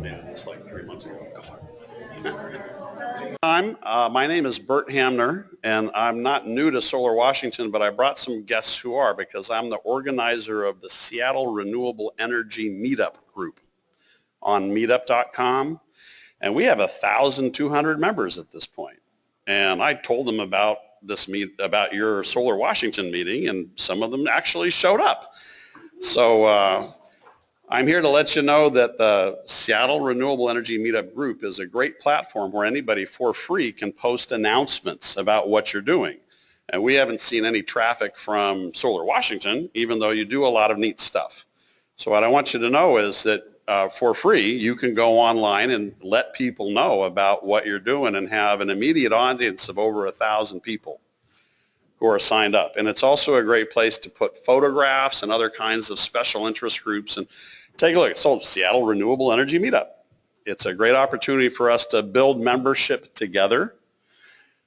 nominated this like 3 months ago. Go for it. My name is Bert Hamner, and I'm not new to Solar Washington, but I brought some guests who are, because I'm the organizer of the Seattle Renewable Energy Meetup group on meetup.com, and we have 1,200 members at this point. And I told them about about your Solar Washington meeting, and some of them actually showed up. So I'm here to let you know that the Seattle Renewable Energy Meetup Group is a great platform where anybody for free can post announcements about what you're doing. And we haven't seen any traffic from Solar Washington, even though you do a lot of neat stuff. So what I want you to know is that for free, you can go online and let people know about what you're doing and have an immediate audience of over 1,000 people who are signed up. And it's also a great place to put photographs and other kinds of special interest groups. And take a look. It's called Seattle Renewable Energy Meetup. It's a great opportunity for us to build membership together.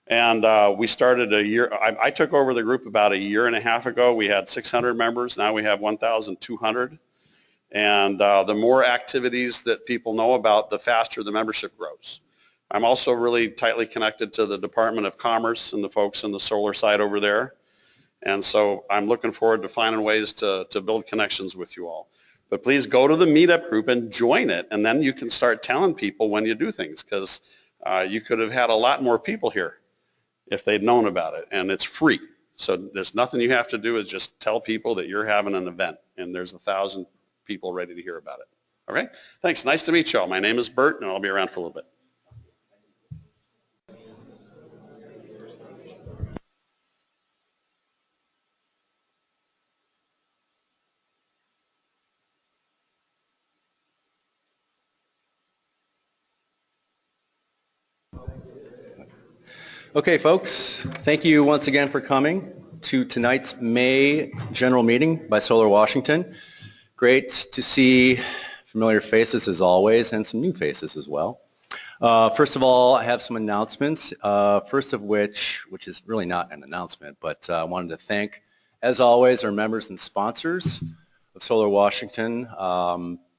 And we started I took over the group about 1.5 years ago. We had 600 members. Now we have 1,200. And the more activities that people know about, the faster the membership grows. I'm also really tightly connected to the Department of Commerce and the folks on the solar side over there. And so I'm looking forward to finding ways to build connections with you all. But please go to the meetup group and join it, and then you can start telling people when you do things, because you could have had a lot more people here if they'd known about it, and it's free. So there's nothing you have to do, is just tell people that you're having an event, and there's 1,000 people ready to hear about it. All right? Thanks. Nice to meet you all. My name is Bert, and I'll be around for a little bit. Okay, folks, thank you once again for coming to tonight's May general meeting by Solar Washington. Great to see familiar faces as always, and some new faces as well. First of all, I have some announcements, first of which is really not an announcement, but I wanted to thank, as always, our members and sponsors of Solar Washington.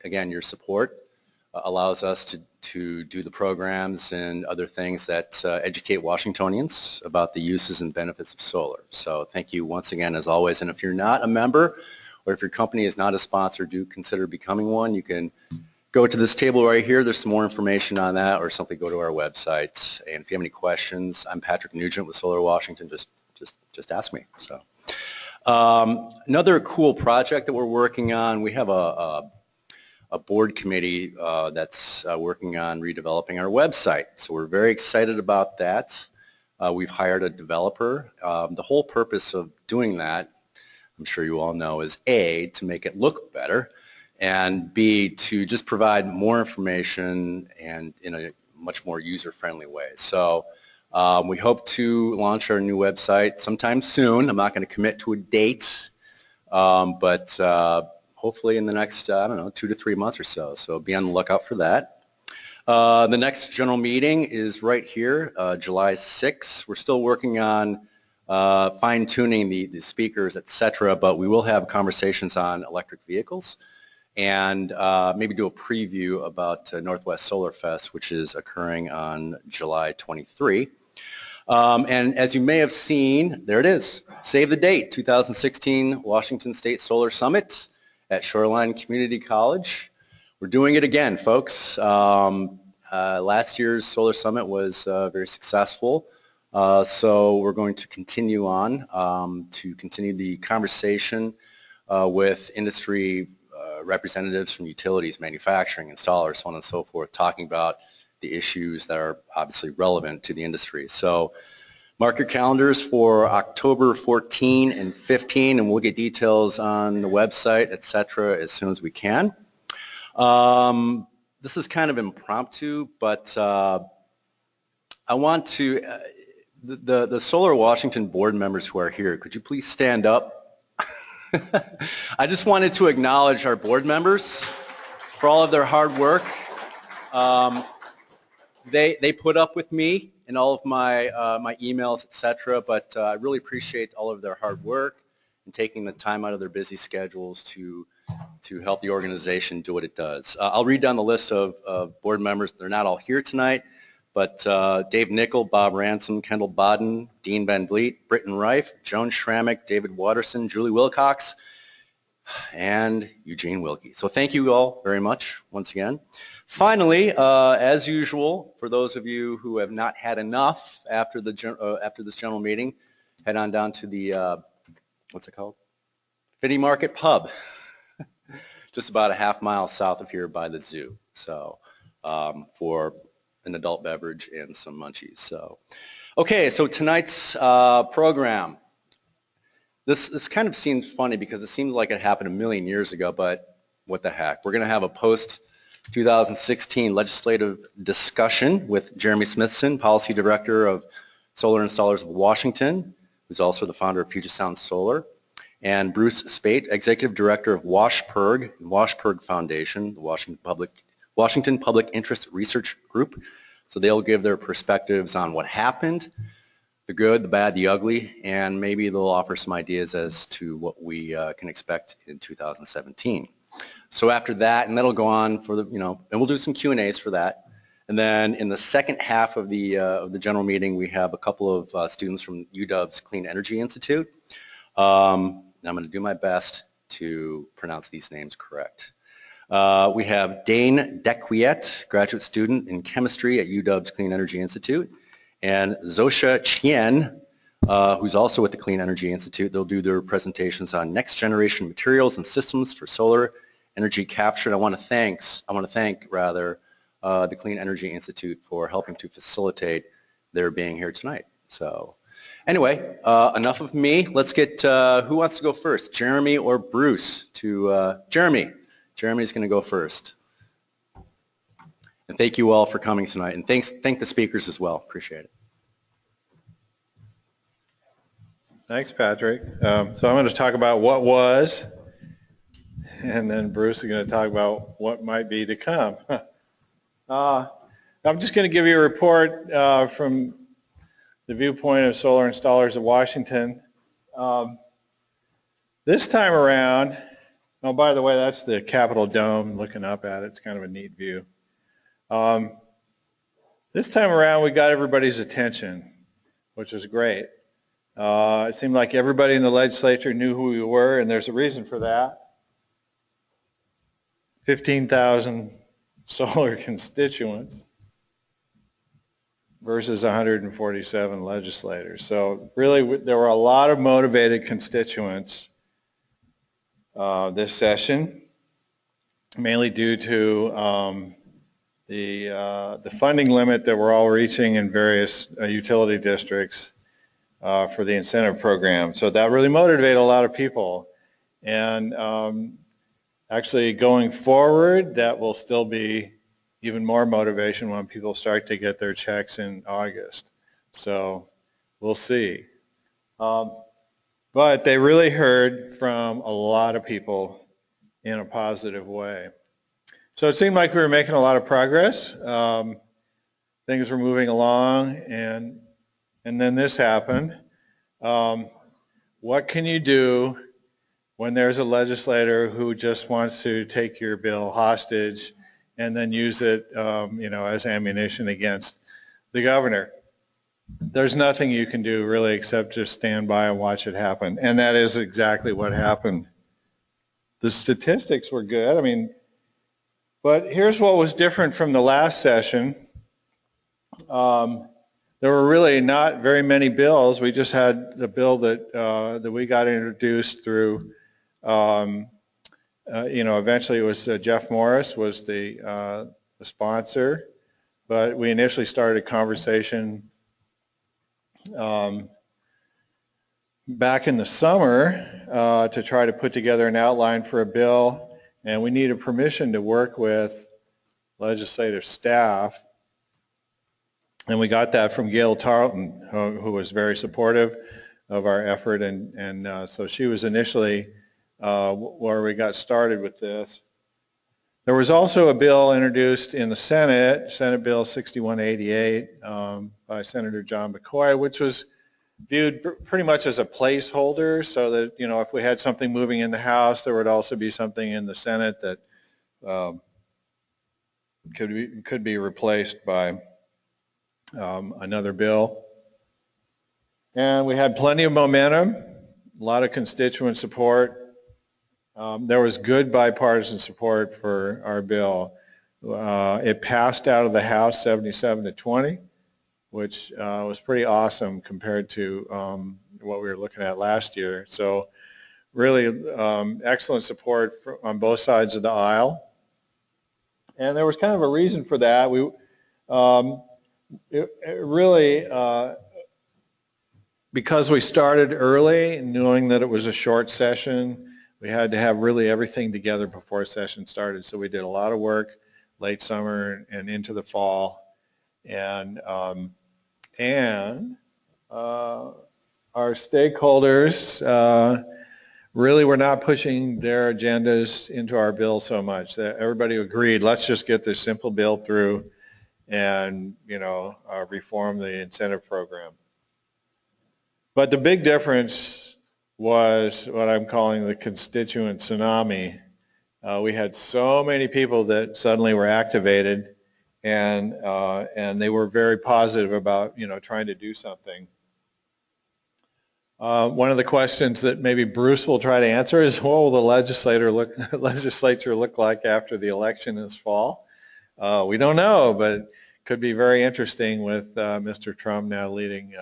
Again, your support allows us to do the programs and other things that educate Washingtonians about the uses and benefits of solar. So thank you once again, as always. And if you're not a member, or if your company is not a sponsor, do consider becoming one. You can go to this table right here. There's some more information on that, or simply go to our website. And if you have any questions, I'm Patrick Nugent with Solar Washington. Just ask me. So another cool project that we're working on, we have a board committee that's working on redeveloping our website. So we're very excited about that. We've hired a developer. The whole purpose of doing that, I'm sure you all know, is A, to make it look better, and B, to just provide more information and in a much more user-friendly way. So we hope to launch our new website sometime soon. I'm not going to commit to a date, but hopefully in the next, I don't know, 2 to 3 months or so. So be on the lookout for that. The next general meeting is right here, July 6th. We're still working on fine-tuning the speakers, etc., but we will have conversations on electric vehicles and maybe do a preview about Northwest Solar Fest, which is occurring on July 23. And as you may have seen, there it is. Save the date, 2016 Washington State Solar Summit at Shoreline Community College. We're doing it again, folks. Last year's Solar Summit was very successful, so we're going to continue on to continue the conversation with industry representatives from utilities, manufacturing, installers, so on and so forth, talking about the issues that are obviously relevant to the industry. So mark your calendars for October 14 and 15, and we'll get details on the website, etc., as soon as we can. This is kind of impromptu, but I want to, the Solar Washington board members who are here, could you please stand up? I just wanted to acknowledge our board members for all of their hard work. They put up with me and all of my my emails, etc., but I really appreciate all of their hard work and taking the time out of their busy schedules to to help the organization do what it does. I'll read down the list of board members. They're not all here tonight, but Dave Nickel, Bob Ransom, Kendall Bodden, Dean Van Vliet, Britton Reif, Joan Schrammick, David Watterson, Julie Wilcox, and Eugene Wilkie. So thank you all very much once again. Finally, as usual, for those of you who have not had enough after this general meeting, head on down to the, what's it called? Fitty Market Pub, just about a half mile south of here by the zoo. So for an adult beverage and some munchies. So, okay, so tonight's program. This kind of seems funny because it seems like it happened a million years ago, but what the heck. We're going to have a post-2016 legislative discussion with Jeremy Smithson, Policy Director of Solar Installers of Washington, who's also the founder of Puget Sound Solar, and Bruce Speight, Executive Director of WashPIRG, WashPIRG Foundation, the Washington Public Interest Research Group. So they'll give their perspectives on what happened, the good, the bad, the ugly, and maybe they'll offer some ideas as to what we can expect in 2017. So after that, and that'll go on for the, and we'll do some Q&As for that. And then in the second half of the general meeting, we have a couple of students from UW's Clean Energy Institute. I'm going to do my best to pronounce these names correct. We have Dane deQuilettes, graduate student in chemistry at UW's Clean Energy Institute, and Zhaoxia Qian, who's also at the Clean Energy Institute. They'll do their presentations on next generation materials and systems for solar energy capture. And I want to thank the Clean Energy Institute for helping to facilitate their being here tonight. So anyway, enough of me. Let's get, who wants to go first, Jeremy or Bruce? Jeremy. Jeremy's going to go first. And thank you all for coming tonight. And thank the speakers as well. Appreciate it. Thanks, Patrick. So I'm going to talk about what was, and then Bruce is going to talk about what might be to come. I'm just going to give you a report from the viewpoint of solar installers of Washington. This time around, oh, by the way, that's the Capitol Dome looking up at it. It's kind of a neat view. This time around, we got everybody's attention, which was great. It seemed like everybody in the legislature knew who we were, and there's a reason for that. 15,000 solar constituents versus 147 legislators. So really, there were a lot of motivated constituents this session, mainly due to the funding limit that we're all reaching in various utility districts for the incentive program. So that really motivated a lot of people. And actually going forward, that will still be even more motivation when people start to get their checks in August. So we'll see. But they really heard from a lot of people in a positive way. So it seemed like we were making a lot of progress. Things were moving along, and then this happened. What can you do when there's a legislator who just wants to take your bill hostage and then use it, as ammunition against the governor? There's nothing you can do really except just stand by and watch it happen. And that is exactly what happened. The statistics were good. But here's what was different from the last session. There were really not very many bills. We just had the bill that we got introduced through, eventually it was Jeff Morris was the sponsor, but we initially started a conversation back in the summer to try to put together an outline for a bill, and we needed permission to work with legislative staff, and we got that from Gail Tarleton, who was very supportive of our effort, and so she was initially where we got started with this. There was also a bill introduced in the Senate, Senate Bill 6188 by Senator John McCoy, which was viewed pretty much as a placeholder, so that, you know, if we had something moving in the House, there would also be something in the Senate that could be replaced by another bill. And we had plenty of momentum, a lot of constituent support. There was good bipartisan support for our bill. It passed out of the House 77-20, which was pretty awesome compared to what we were looking at last year. So really excellent support on both sides of the aisle. And there was kind of a reason for that. Because we started early, knowing that it was a short session, we had to have really everything together before session started. So we did a lot of work late summer and into the fall. And our stakeholders really were not pushing their agendas into our bill so much. That everybody agreed, let's just get this simple bill through and, you know, reform the incentive program. But the big difference was what I'm calling the constituent tsunami. We had so many people that suddenly were activated, and they were very positive about, you know, trying to do something. One of the questions that maybe Bruce will try to answer is, what will the legislature look like after the election this fall? We don't know, but it could be very interesting with Mr. Trump now leading,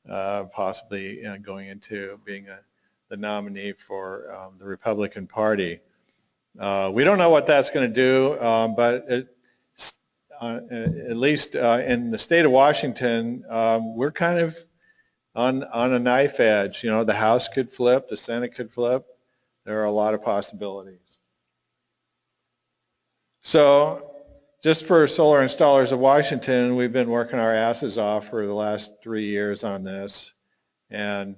possibly going into being the nominee for the Republican Party. We don't know what that's going to do, but at least in the state of Washington, we're kind of on a knife edge. You know, the House could flip, the Senate could flip. There are a lot of possibilities. So just for solar installers of Washington, we've been working our asses off for the last 3 years on this. And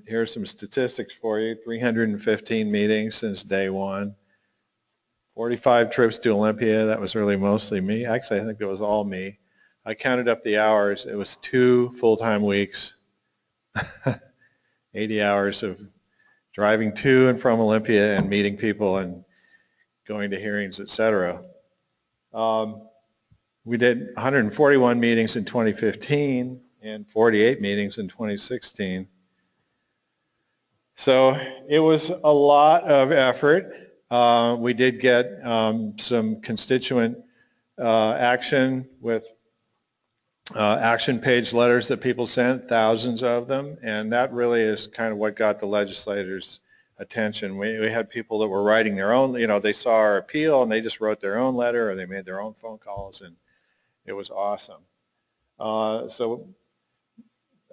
here's some statistics for you. 315 meetings since day one. 45 trips to Olympia. That was really mostly me. Actually, I think it was all me. I counted up the hours. It was 2 full-time weeks. 80 hours of driving to and from Olympia and meeting people and going to hearings, etc. We did 141 meetings in 2015 and 48 meetings in 2016. So it was a lot of effort. We did get some constituent action with action page letters that people sent, thousands of them, and that really is kind of what got the legislators' attention. We had people that were writing their own, you know, they saw our appeal and they just wrote their own letter or they made their own phone calls, and it was awesome. So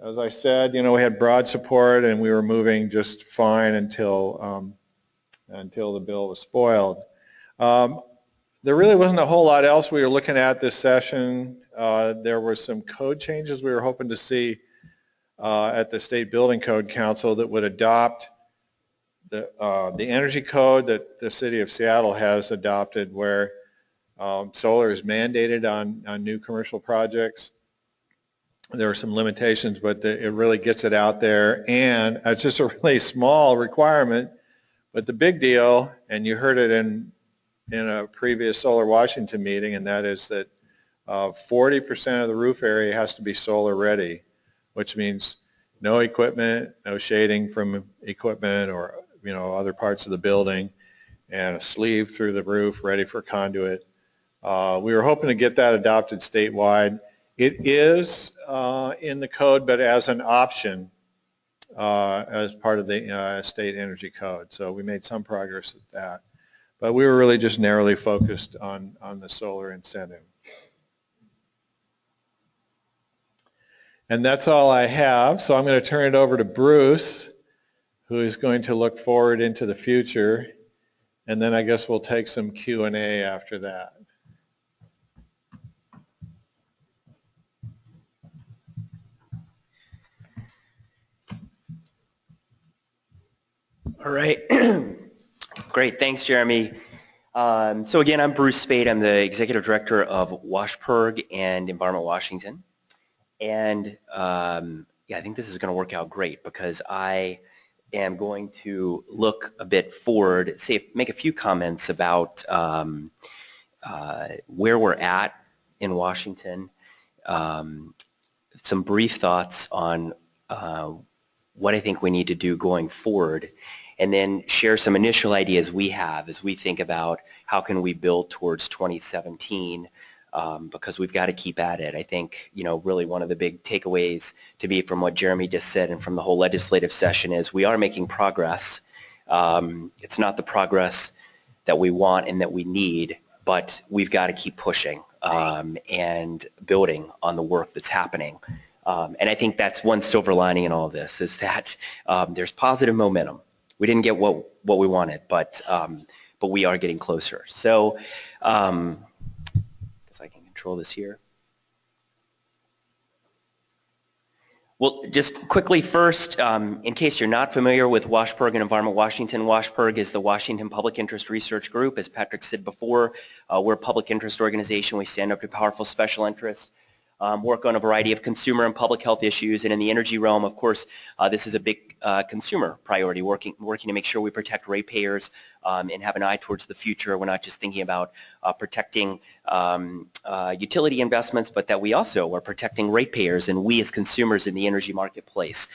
as I said, you know, we had broad support and we were moving just fine until the bill was spoiled. There really wasn't a whole lot else we were looking at this session. There were some code changes we were hoping to see at the State Building Code Council that would adopt the energy code that the City of Seattle has adopted, where solar is mandated on new commercial projects. There are some limitations, but it really gets it out there, and it's just a really small requirement. But the big deal, and you heard it in a previous Solar Washington meeting, and that is that 40% of the roof area has to be solar ready, which means no equipment, no shading from equipment or, you know, other parts of the building, and a sleeve through the roof ready for conduit. We were hoping to get that adopted statewide. It is in the code, but as an option as part of the state energy code. So we made some progress at that. But we were really just narrowly focused on the solar incentive. And that's all I have. So I'm going to turn it over to Bruce, who is going to look forward into the future. And then I guess we'll take some Q&A after that. All right. Great. Thanks, Jeremy. So again, I'm Bruce Speight. I'm the Executive Director of WashPIRG and Environment Washington. And yeah, I think this is going to work out great because I am going to look a bit forward, make a few comments about where we're at in Washington, some brief thoughts on what I think we need to do going forward, and then share some initial ideas we have as we think about how can we build towards 2017, because we've got to keep at it. I think, really one of the big takeaways to be from what Jeremy just said and from the whole legislative session is we are making progress. It's not the progress that we want and that we need, but we've got to keep pushing and building on the work that's happening. And I think that's one silver lining in all of this is that there's positive momentum. We didn't get what we wanted, but we are getting closer. So I guess I can control this here. Well, just quickly first, in case you're not familiar with WashPIRG and Environment Washington, WashPIRG is the Washington Public Interest Research Group. As Patrick said before, we're a public interest organization. We stand up to powerful special interests, work on a variety of consumer and public health issues, and in the energy realm, of course, this is a big consumer priority, working to make sure we protect ratepayers and have an eye towards the future. We're not just thinking about protecting utility investments, but that we also are protecting ratepayers and we as consumers in the energy marketplace.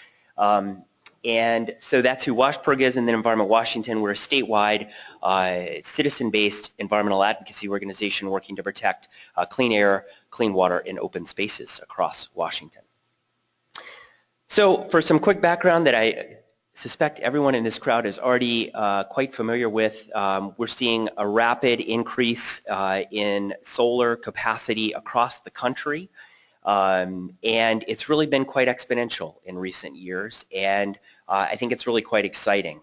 And so that's who WashPIRG is, and then Environment Washington. We're a statewide, citizen-based environmental advocacy organization working to protect clean air, clean water, and open spaces across Washington. So for some quick background that I suspect everyone in this crowd is already quite familiar with, we're seeing a rapid increase in solar capacity across the country. And it's really been quite exponential in recent years, and I think it's really quite exciting.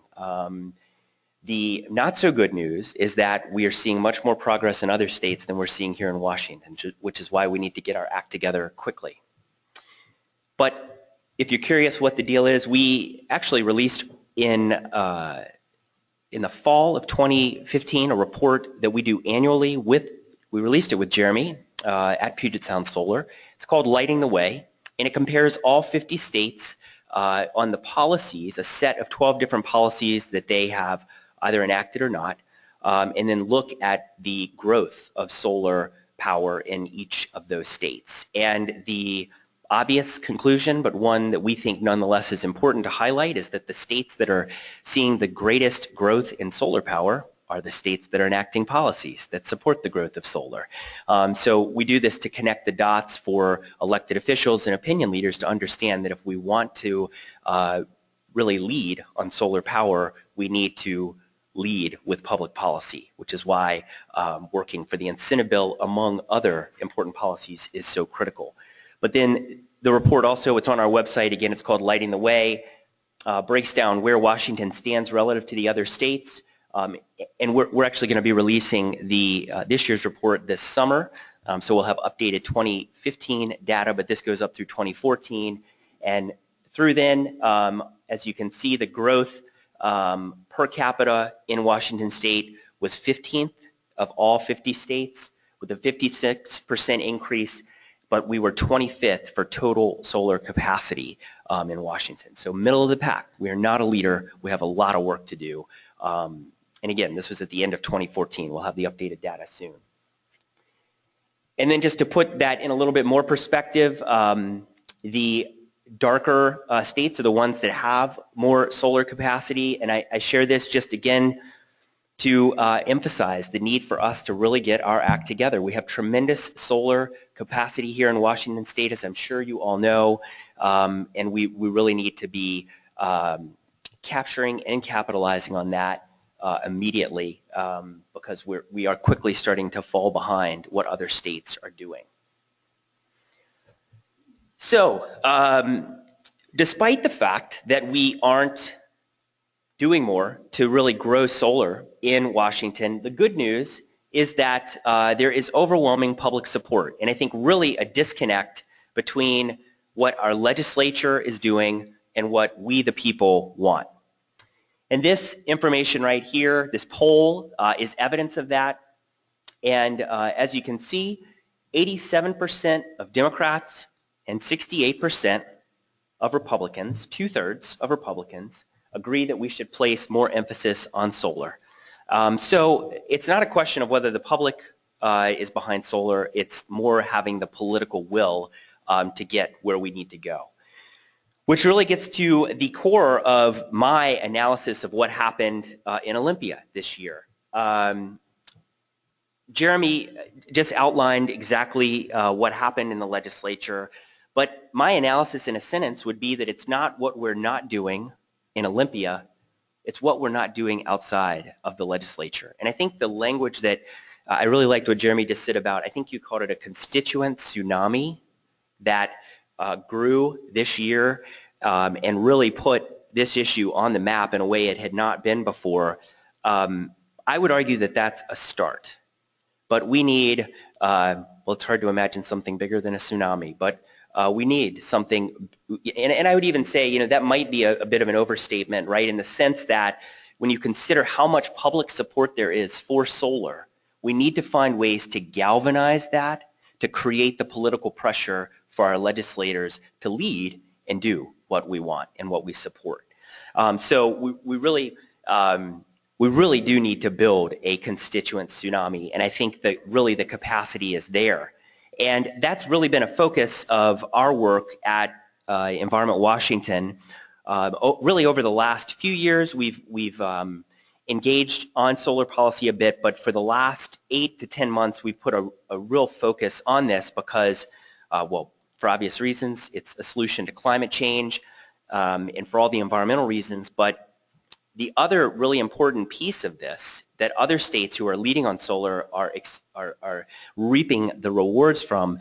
The not so good news is that we are seeing much more progress in other states than we're seeing here in Washington, which is why we need to get our act together quickly. But if you're curious what the deal is, we actually released in the fall of 2015 a report that we do annually we released it with Jeremy at Puget Sound Solar. It's called Lighting the Way, and it compares all 50 states on the policies, a set of 12 different policies that they have either enacted or not, and then look at the growth of solar power in each of those states. And the obvious conclusion, but one that we think nonetheless is important to highlight, is that the states that are seeing the greatest growth in solar power are the states that are enacting policies that support the growth of solar. So we do this to connect the dots for elected officials and opinion leaders to understand that if we want to really lead on solar power, we need to lead with public policy, which is why working for the incentive bill, among other important policies, is so critical. But then the report also, it's on our website, again, it's called Lighting the Way, breaks down where Washington stands relative to the other states. And we're actually going to be releasing this year's report this summer, so we'll have updated 2015 data, but this goes up through 2014. And through then, as you can see, the growth per capita in Washington State was 15th of all 50 states, with a 56% increase, but we were 25th for total solar capacity in Washington. So middle of the pack. We are not a leader. We have a lot of work to do. And again, this was at the end of 2014. We'll have the updated data soon. And then just to put that in a little bit more perspective, the darker states are the ones that have more solar capacity. And I share this just again to emphasize the need for us to really get our act together. We have tremendous solar capacity here in Washington State, as I'm sure you all know, and we really need to be capturing and capitalizing on that immediately, because we are quickly starting to fall behind what other states are doing. So despite the fact that we aren't doing more to really grow solar in Washington, the good news is that there is overwhelming public support, and I think really a disconnect between what our legislature is doing and what we the people want. And this information right here, this poll, is evidence of that. And as you can see, 87% of Democrats and 68% of Republicans, 2/3 of Republicans, agree that we should place more emphasis on solar. So it's not a question of whether the public is behind solar, it's more having the political will to get where we need to go. Which really gets to the core of my analysis of what happened in Olympia this year. Jeremy just outlined exactly what happened in the legislature, but my analysis in a sentence would be that it's not what we're not doing in Olympia, it's what we're not doing outside of the legislature. And I think the language that I really liked what Jeremy just said about, I think you called it a constituent tsunami that grew this year and really put this issue on the map in a way it had not been before. I would argue that that's a start. But we need, well, it's hard to imagine something bigger than a tsunami, but we need something, and I would even say, you know, that might be a bit of an overstatement, right, in the sense that when you consider how much public support there is for solar, we need to find ways to galvanize that, to create the political pressure for our legislators to lead and do what we want and what we support. So we really do need to build a constituent tsunami, and I think that really the capacity is there. And that's really been a focus of our work at Environment Washington. Really over the last few years, we've engaged on solar policy a bit, but for the last 8 to 10 months, we've put a real focus on this because, well, for obvious reasons, it's a solution to climate change, and for all the environmental reasons, but the other really important piece of this that other states who are leading on solar are reaping the rewards from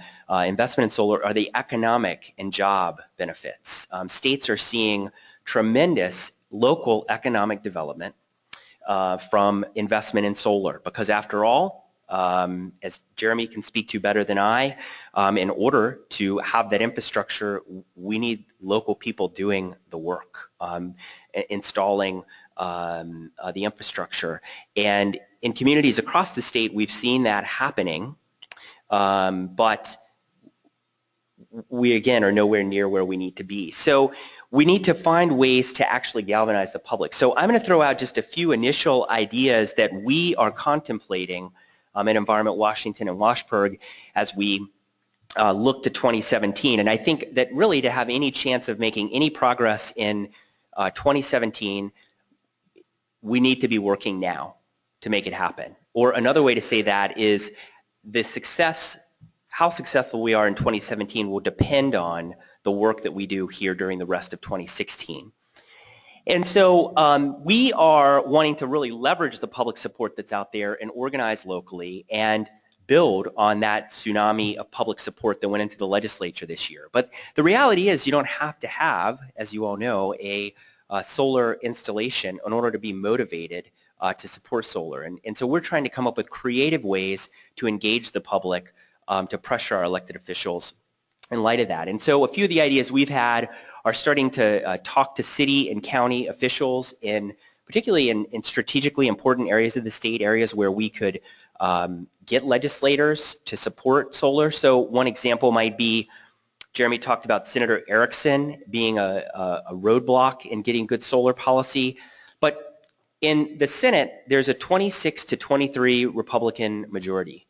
investment in solar are the economic and job benefits. States are seeing tremendous local economic development from investment in solar because after all, as Jeremy can speak to better than I, in order to have that infrastructure, we need local people doing the work, installing the infrastructure. And in communities across the state, we've seen that happening, but we again are nowhere near where we need to be. So we need to find ways to actually galvanize the public. So I'm going to throw out just a few initial ideas that we are contemplating at Environment Washington and WashPIRG as we look to 2017. And I think that really to have any chance of making any progress in 2017, we need to be working now to make it happen. Or another way to say that is the success, how successful we are in 2017 will depend on the work that we do here during the rest of 2016. And so we are wanting to really leverage the public support that's out there and organize locally and build on that tsunami of public support that went into the legislature this year. But the reality is you don't have to have, as you all know, a solar installation in order to be motivated to support solar. And so we're trying to come up with creative ways to engage the public to pressure our elected officials in light of that. And so a few of the ideas we've had are starting to talk to city and county officials particularly in strategically important areas of the state, areas where we could get legislators to support solar. So one example might be, Jeremy talked about Senator Erickson being a roadblock in getting good solar policy, but in the Senate, there's a 26 to 23 Republican majority.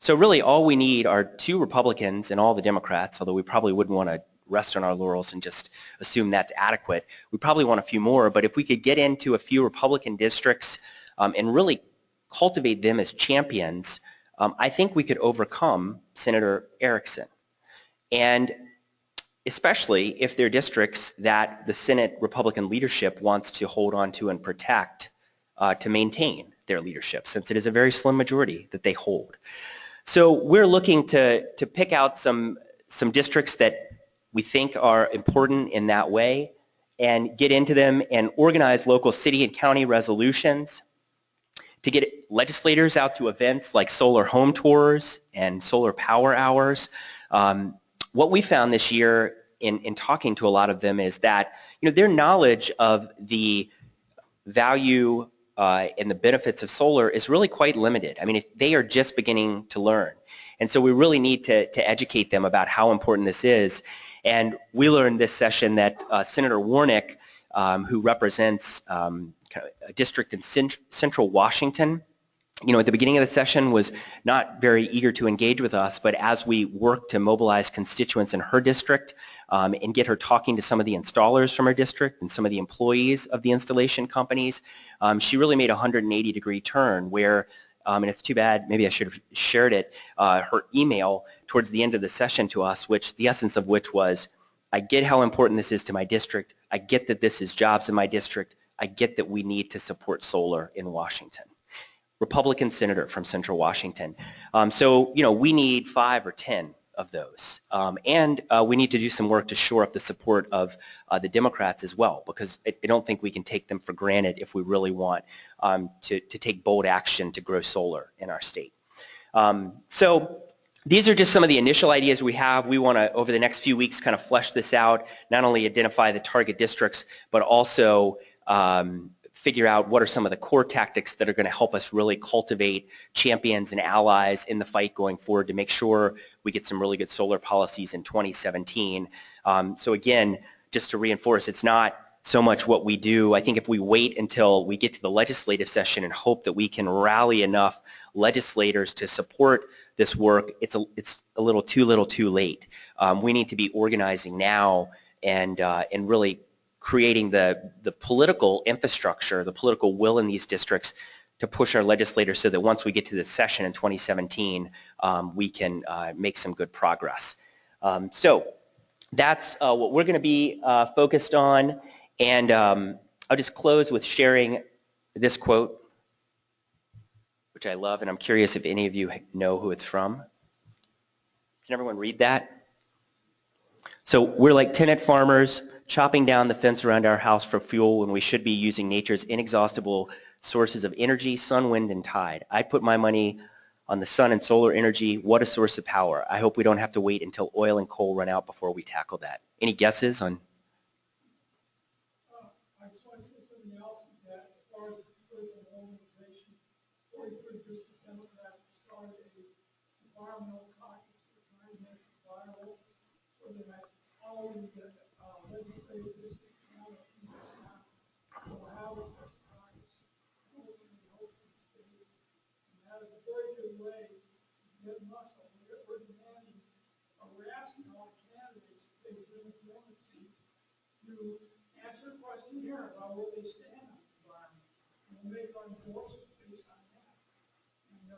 So really all we need are 2 Republicans and all the Democrats, although we probably wouldn't want to rest on our laurels and just assume that's adequate. We probably want a few more, but if we could get into a few Republican districts and really cultivate them as champions, I think we could overcome Senator Erickson. And especially if they're districts that the Senate Republican leadership wants to hold on to and protect to maintain their leadership, since it is a very slim majority that they hold. So we're looking to pick out some districts that we think are important in that way and get into them and organize local city and county resolutions to get legislators out to events like solar home tours and solar power hours. What we found this year in talking to a lot of them is that, you know, their knowledge of the value and the benefits of solar is really quite limited. I mean, they are just beginning to learn. And so we really need to educate them about how important this is. And we learned this session that Senator Warnick, who represents a district in central Washington, at the beginning of the session was not very eager to engage with us, but as we worked to mobilize constituents in her district and get her talking to some of the installers from her district and some of the employees of the installation companies, she really made a 180-degree turn where, and it's too bad, maybe I should have shared it, her email towards the end of the session to us, which the essence of which was, I get how important this is to my district. I get that this is jobs in my district. I get that we need to support solar in Washington. Republican senator from Central Washington. So, we need 5 or 10 of those. And we need to do some work to shore up the support of the Democrats as well, because I don't think we can take them for granted if we really want to take bold action to grow solar in our state. So these are just some of the initial ideas we have. We want to, over the next few weeks, kind of flesh this out, not only identify the target districts, but also figure out what are some of the core tactics that are going to help us really cultivate champions and allies in the fight going forward to make sure we get some really good solar policies in 2017. So again, just to reinforce, it's not so much what we do. I think if we wait until we get to the legislative session and hope that we can rally enough legislators to support this work, it's a little too late. We need to be organizing now and really creating the political infrastructure, the political will in these districts to push our legislators so that once we get to the session in 2017, we can make some good progress. So that's what we're going to be focused on. And I'll just close with sharing this quote, which I love, and I'm curious if any of you know who it's from. Can everyone read that? So we're like tenant farmers chopping down the fence around our house for fuel when we should be using nature's inexhaustible sources of energy, sun, wind, and tide. I put my money on the sun and solar energy. What a source of power. I hope we don't have to wait until oil and coal run out before we tackle that. Any guesses on? I just want to say something else, is that as far as political organizations, 43 district Democrats started an environmental caucus for trying to make it viable so that all of the legislative districts now that in the South will have such a caucus, ultimately hope in the state. And that is a very good way to get muscle. We're demanding, we're asking all the candidates if they would bring a diplomacy to answer a question here about where they stand on the environment. And we'll make our endorsement based on that. And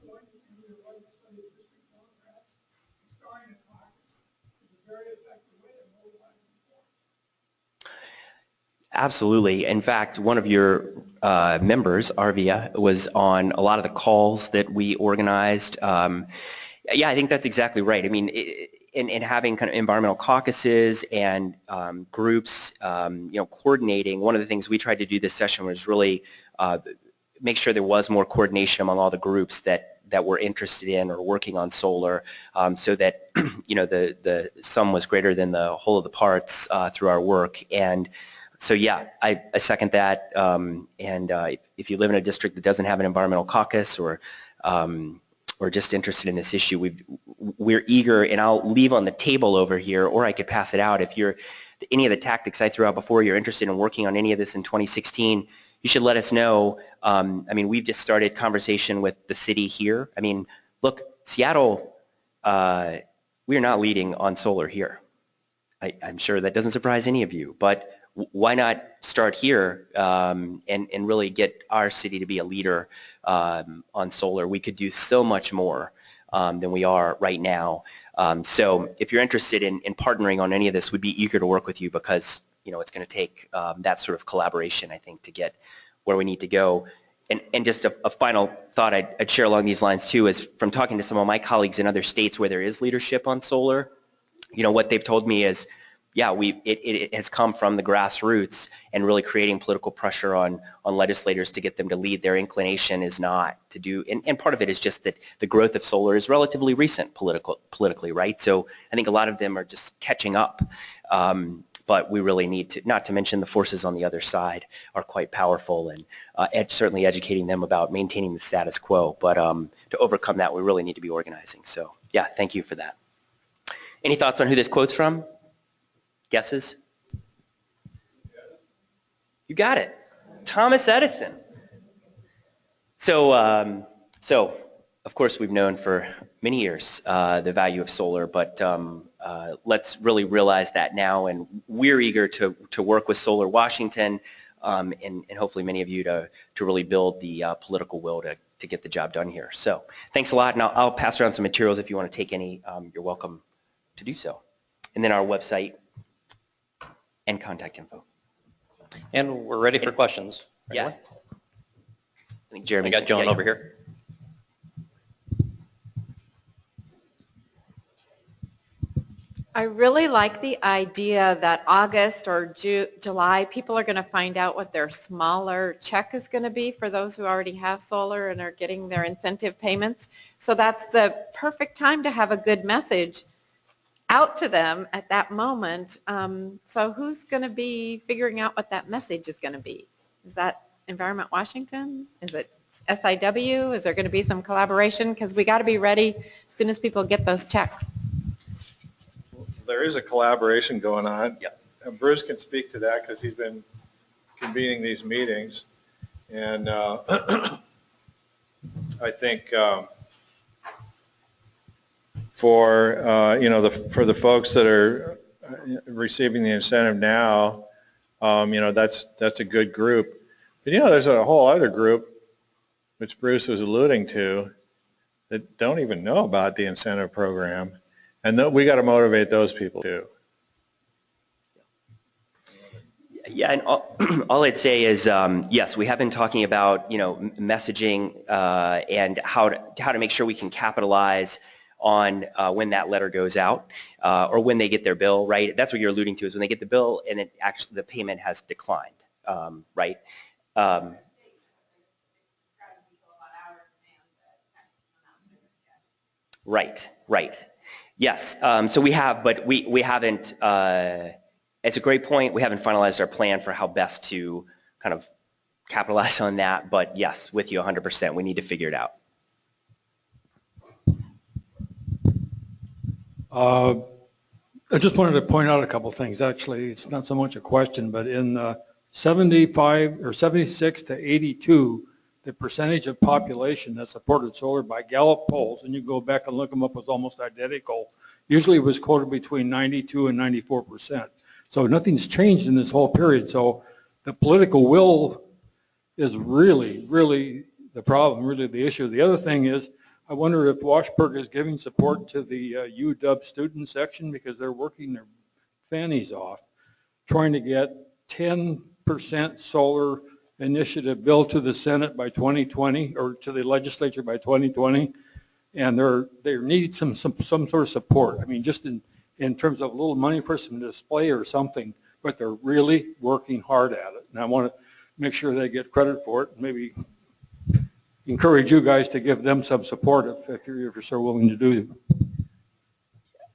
going into the legislative district Democrats and starting a caucus is a very effective way of mobilizing support. Absolutely. In fact, one of your members, Arvia, was on a lot of the calls that we organized. Yeah, I think that's exactly right. I mean, in having kind of environmental caucuses and groups, coordinating, one of the things we tried to do this session was really make sure there was more coordination among all the groups that were interested in or working on solar, so that the sum was greater than the whole of the parts through our work. And so yeah, I second that. If you live in a district that doesn't have an environmental caucus or just interested in this issue, we're eager, and I'll leave on the table over here, or I could pass it out. If you're any of the tactics I threw out before, you're interested in working on any of this in 2016, you should let us know. I mean, we've just started conversation with the city here. I mean, look, Seattle, we are not leading on solar here. I'm sure that doesn't surprise any of you, but why not start here and really get our city to be a leader on solar? We could do so much more than we are right now. So if you're interested in partnering on any of this, we'd be eager to work with you, because it's going to take that sort of collaboration, I think, to get where we need to go. And just a final thought I'd share along these lines too is, from talking to some of my colleagues in other states where there is leadership on solar, what they've told me is, yeah, it has come from the grassroots and really creating political pressure on legislators to get them to lead. Their inclination is not to do, and part of it is just that the growth of solar is relatively recent politically, right? So I think a lot of them are just catching up. but we really need to, not to mention the forces on the other side are quite powerful, and certainly educating them about maintaining the status quo. But to overcome that, we really need to be organizing. So yeah, thank you for that. Any thoughts on who this quote's from? Guesses? You got it. Thomas Edison. So, of course, we've known for many years the value of solar, but let's really realize that now, and we're eager to work with Solar Washington and hopefully many of you to really build the political will to get the job done here. So thanks a lot, and I'll pass around some materials if you want to take any. You're welcome to do so. And then our website and contact info. And we're ready for questions. Yeah. I think Jeremy. I got Joan over here. I really like the idea that August or July, people are going to find out what their smaller check is going to be for those who already have solar and are getting their incentive payments. So that's the perfect time to have a good message out to them at that moment. So who's going to be figuring out what that message is going to be? Is that Environment Washington? Is it SIW? Is there going to be some collaboration? Because we got to be ready as soon as people get those checks. There is a collaboration going on. Yep. And Bruce can speak to that because he's been convening these meetings. And I think for for the folks that are receiving the incentive now, that's a good group. But there's a whole other group, which Bruce was alluding to, that don't even know about the incentive program. And we got to motivate those people too. Yeah, and all I'd say is, yes, we have been talking about, messaging and how to make sure we can capitalize on when that letter goes out or when they get their bill, right? That's what you're alluding to, is when they get the bill and it actually the payment has declined, right? Right. Yes, so we have, but we haven't, it's a great point. We haven't finalized our plan for how best to kind of capitalize on that, but yes, with you 100%, we need to figure it out. I just wanted to point out a couple things. Actually, it's not so much a question, but in 75 or 76 to 82, the percentage of population that supported solar by Gallup polls, and you go back and look them up, was almost identical. Usually it was quoted between 92 and 94%. So nothing's changed in this whole period. So the political will is really, really the problem, really the issue. The other thing is, I wonder if WashPIRG is giving support to the UW student section, because they're working their fannies off trying to get 10% solar initiative bill to the Senate by 2020, or to the legislature by 2020, and they need some sort of support. I mean, just in terms of a little money for some display or something, but they're really working hard at it, and I want to make sure they get credit for it, and maybe encourage you guys to give them some support if you're so willing to do.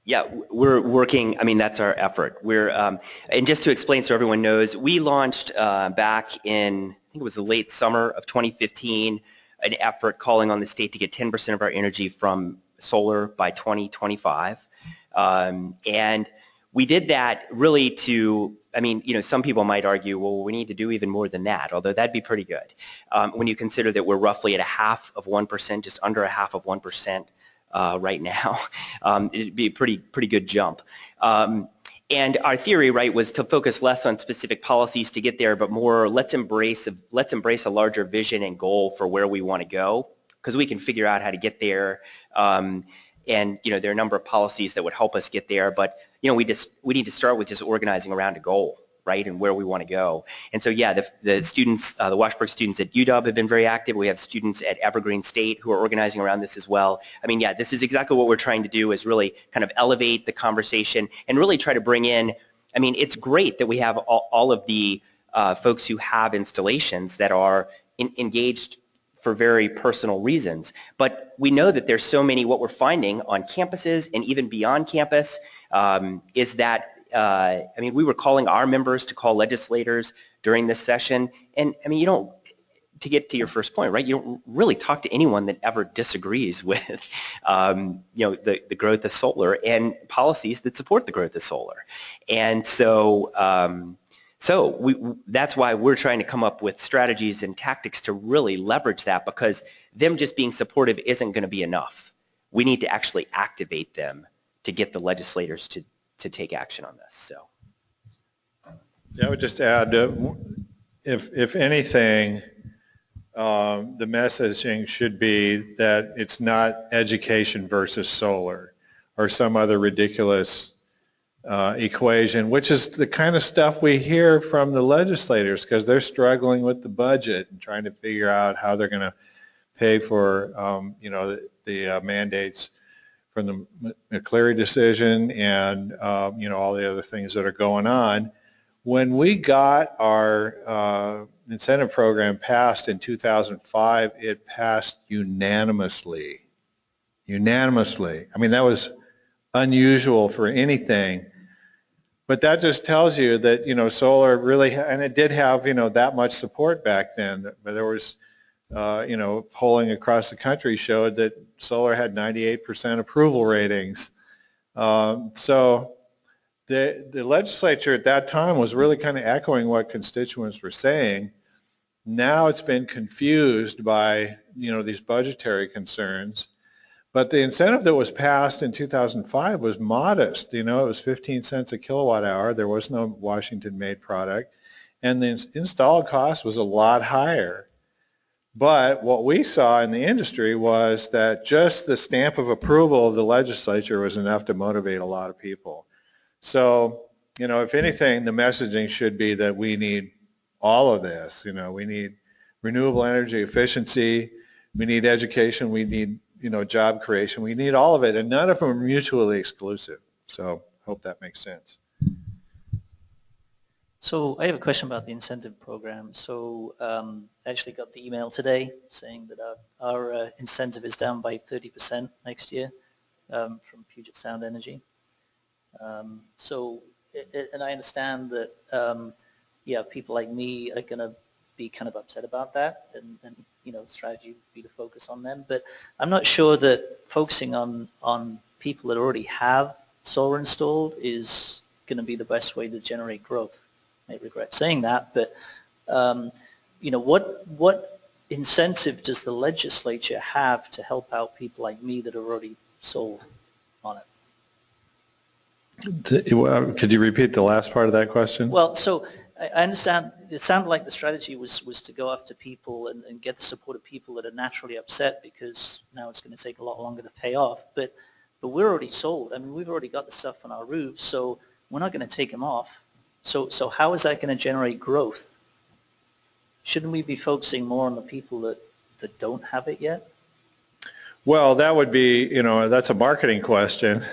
Yeah, we're working, I mean, that's our effort. We're, and just to explain so everyone knows, we launched back in, I think it was the late summer of 2015, an effort calling on the state to get 10% of our energy from solar by 2025. And we did that really to, I mean, some people might argue, well, we need to do even more than that, although that'd be pretty good. When you consider that we're roughly at 0.5%, just under 0.5%, right now, it'd be a pretty good jump. And our theory, right, was to focus less on specific policies to get there, but more let's embrace a larger vision and goal for where we want to go, because we can figure out how to get there. And there are a number of policies that would help us get there, but we need to start with just organizing around a goal, right, and where we want to go. And so, yeah, the students, the WashPIRG students at UW have been very active. We have students at Evergreen State who are organizing around this as well. I mean, yeah, this is exactly what we're trying to do, is really kind of elevate the conversation and really try to bring in, I mean, it's great that we have all of the folks who have installations that are engaged for very personal reasons. But we know that there's so many, what we're finding on campuses and even beyond campus is that I mean, we were calling our members to call legislators during this session, and I mean, you don't, to get to your first point, right, you don't really talk to anyone that ever disagrees with, the growth of solar and policies that support the growth of solar. And so, that's why we're trying to come up with strategies and tactics to really leverage that, because them just being supportive isn't going to be enough. We need to actually activate them to get the legislators to take action on this. So, yeah, I would just add, if anything, the messaging should be that it's not education versus solar or some other ridiculous equation, which is the kind of stuff we hear from the legislators, because they're struggling with the budget and trying to figure out how they're going to pay for, the mandates from the McCleary decision and, all the other things that are going on. When we got our incentive program passed in 2005, it passed unanimously. Unanimously. I mean, that was unusual for anything. But that just tells you that, solar really, and it did have, that much support back then. But there was, polling across the country showed that solar had 98% approval ratings. So the legislature at that time was really kind of echoing what constituents were saying. Now it's been confused by, these budgetary concerns. But the incentive that was passed in 2005 was modest. It was 15 cents a kilowatt hour. There was no Washington-made product. And the installed cost was a lot higher. But what we saw in the industry was that just the stamp of approval of the legislature was enough to motivate a lot of people. So, if anything, the messaging should be that we need all of this. We need renewable energy efficiency. We need education. We need job creation. We need all of it, and none of them are mutually exclusive. So I hope that makes sense. So I have a question about the incentive program. So I actually got the email today saying that our incentive is down by 30% next year from Puget Sound Energy. And I understand that, people like me are going to be kind of upset about that, and strategy would be to focus on them. But I'm not sure that focusing on people that already have solar installed is going to be the best way to generate growth. I may regret saying that, but what incentive does the legislature have to help out people like me that are already sold on it? Could you repeat the last part of that question? Well, so I understand it sounded like the strategy was to go after people and get the support of people that are naturally upset because now it's going to take a lot longer to pay off. But we're already sold. I mean, we've already got the stuff on our roofs, so we're not going to take them off. So how is that going to generate growth? Shouldn't we be focusing more on the people that don't have it yet? Well, that would be, that's a marketing question.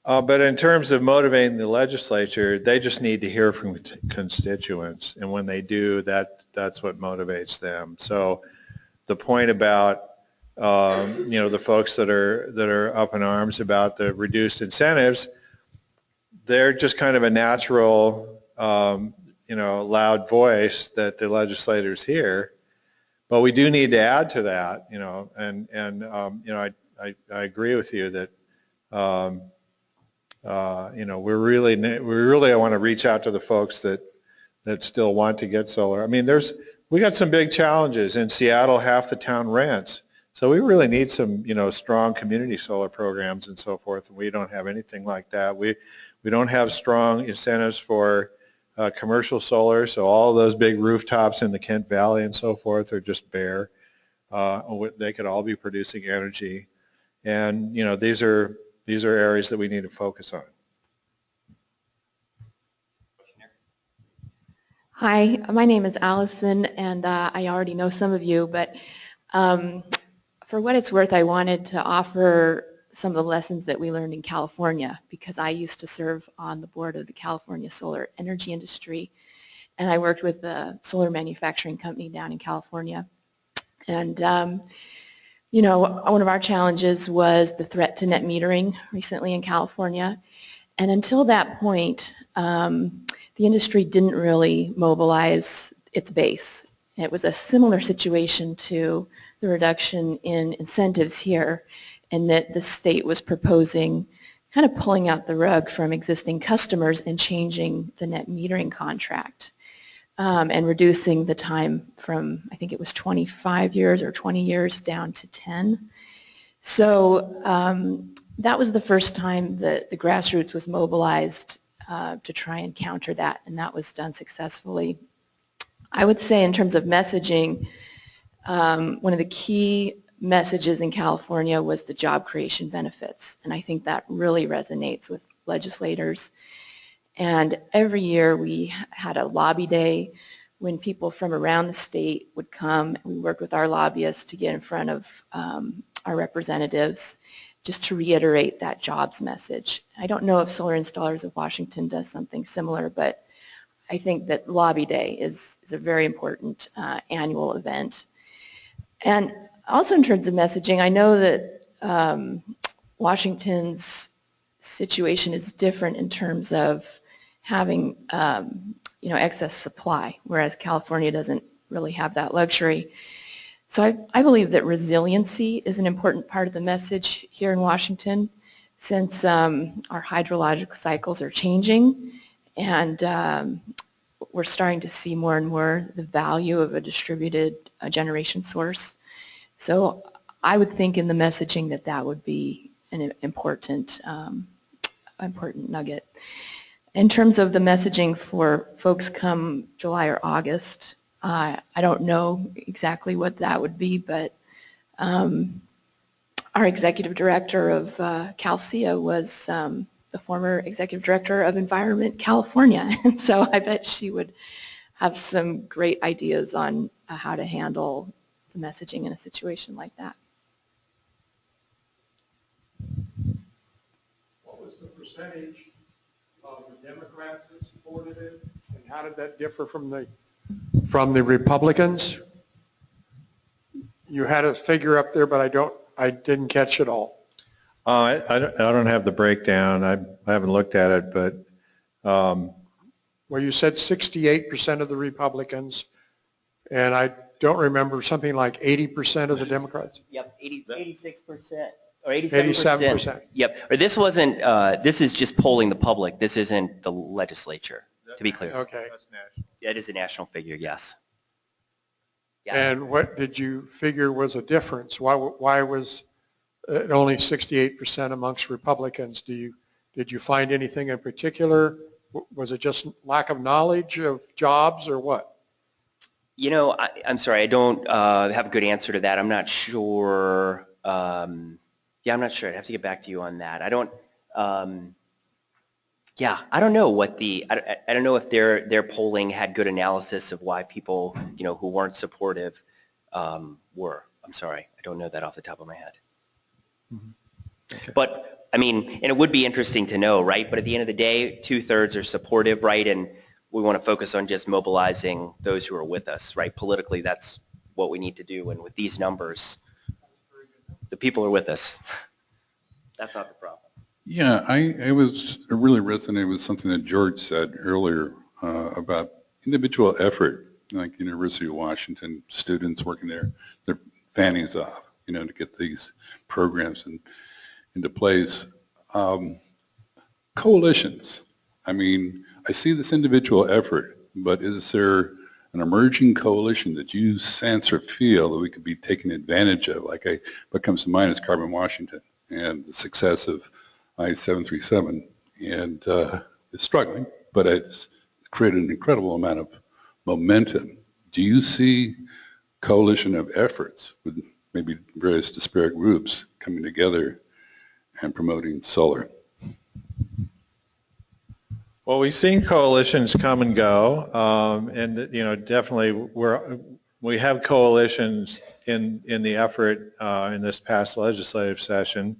But in terms of motivating the legislature, they just need to hear from constituents. And when they do, that's what motivates them. So the point about, the folks that are up in arms about the reduced incentives, they're just kind of a natural, loud voice that the legislators hear. But we do need to add to that, I agree with you that, we really want to reach out to the folks that still want to get solar. I mean, we got some big challenges. In Seattle, half the town rents. So we really need some, strong community solar programs and so forth. And we don't have anything like that. We don't have strong incentives for commercial solar. So all those big rooftops in the Kent Valley and so forth are just bare. They could all be producing energy. And, these are areas that we need to focus on. Hi, my name is Allison, and I already know some of you, but for what it's worth, I wanted to offer some of the lessons that we learned in California, because I used to serve on the board of the California solar energy industry, and I worked with a solar manufacturing company down in California. And one of our challenges was the threat to net metering recently in California. And until that point, the industry didn't really mobilize its base. It was a similar situation to the reduction in incentives here, in that the state was proposing kind of pulling out the rug from existing customers and changing the net metering contract and reducing the time from, I think it was 25 years or 20 years down to 10. So that was the first time that the grassroots was mobilized to try and counter that, and that was done successfully. I would say in terms of messaging, one of the key messages in California was the job creation benefits, and I think that really resonates with legislators. And every year we had a lobby day when people from around the state would come, and we worked with our lobbyists to get in front of our representatives just to reiterate that jobs message. I don't know if Solar Installers of Washington does something similar, but I think that Lobby Day is a very important annual event. And also in terms of messaging, I know that Washington's situation is different in terms of having excess supply, whereas California doesn't really have that luxury. So I believe that resiliency is an important part of the message here in Washington, since our hydrologic cycles are changing, and we're starting to see more and more the value of a distributed generation source. So I would think in the messaging that that would be an important nugget. In terms of the messaging for folks come July or August, I don't know exactly what that would be, but our executive director of CalCia was the former executive director of Environment California, and so I bet she would have some great ideas on how to handle the messaging in a situation like that. What was the percentage of the Democrats that supported it, and how did that differ from the Republicans? You had a figure up there, but I didn't catch it all. I don't have the breakdown. I haven't looked at it, but Well, you said 68% of the Republicans, and I don't remember, something like 80% of the Democrats? Yep, 86% or 87%. 87%. Yep, or this wasn't, this is just polling the public. This isn't the legislature, to be clear. Okay. that's national. Yeah, it is a national figure, yes. Yeah. And what did you figure was a difference? Why was it only 68% amongst Republicans? Did you find anything in particular? Was it just lack of knowledge of jobs or what? You know, I'm sorry, I don't have a good answer to that. I'm not sure. Yeah, I'm not sure. I'd have to get back to you on that. I don't. Yeah, I don't know what I don't know if their polling had good analysis of why people, who weren't supportive were. I'm sorry, I don't know that off the top of my head. Mm-hmm. Okay. But I mean, and it would be interesting to know, right? But at the end of the day, 2/3 are supportive, right? And we want to focus on just mobilizing those who are with us, right? Politically, that's what we need to do. And with these numbers, the people are with us. That's not the problem. Yeah, I was really resonated with something that George said earlier about individual effort, like University of Washington students working there, their fannies off, to get these programs into place. Coalitions. I mean, I see this individual effort, but is there an emerging coalition that you sense or feel that we could be taking advantage of? What comes to mind is Carbon Washington and the success of I-737, and it's struggling, but it's created an incredible amount of momentum. Do you see coalition of efforts with maybe various disparate groups coming together and promoting solar? Well, we've seen coalitions come and go, and definitely we have coalitions in the effort in this past legislative session.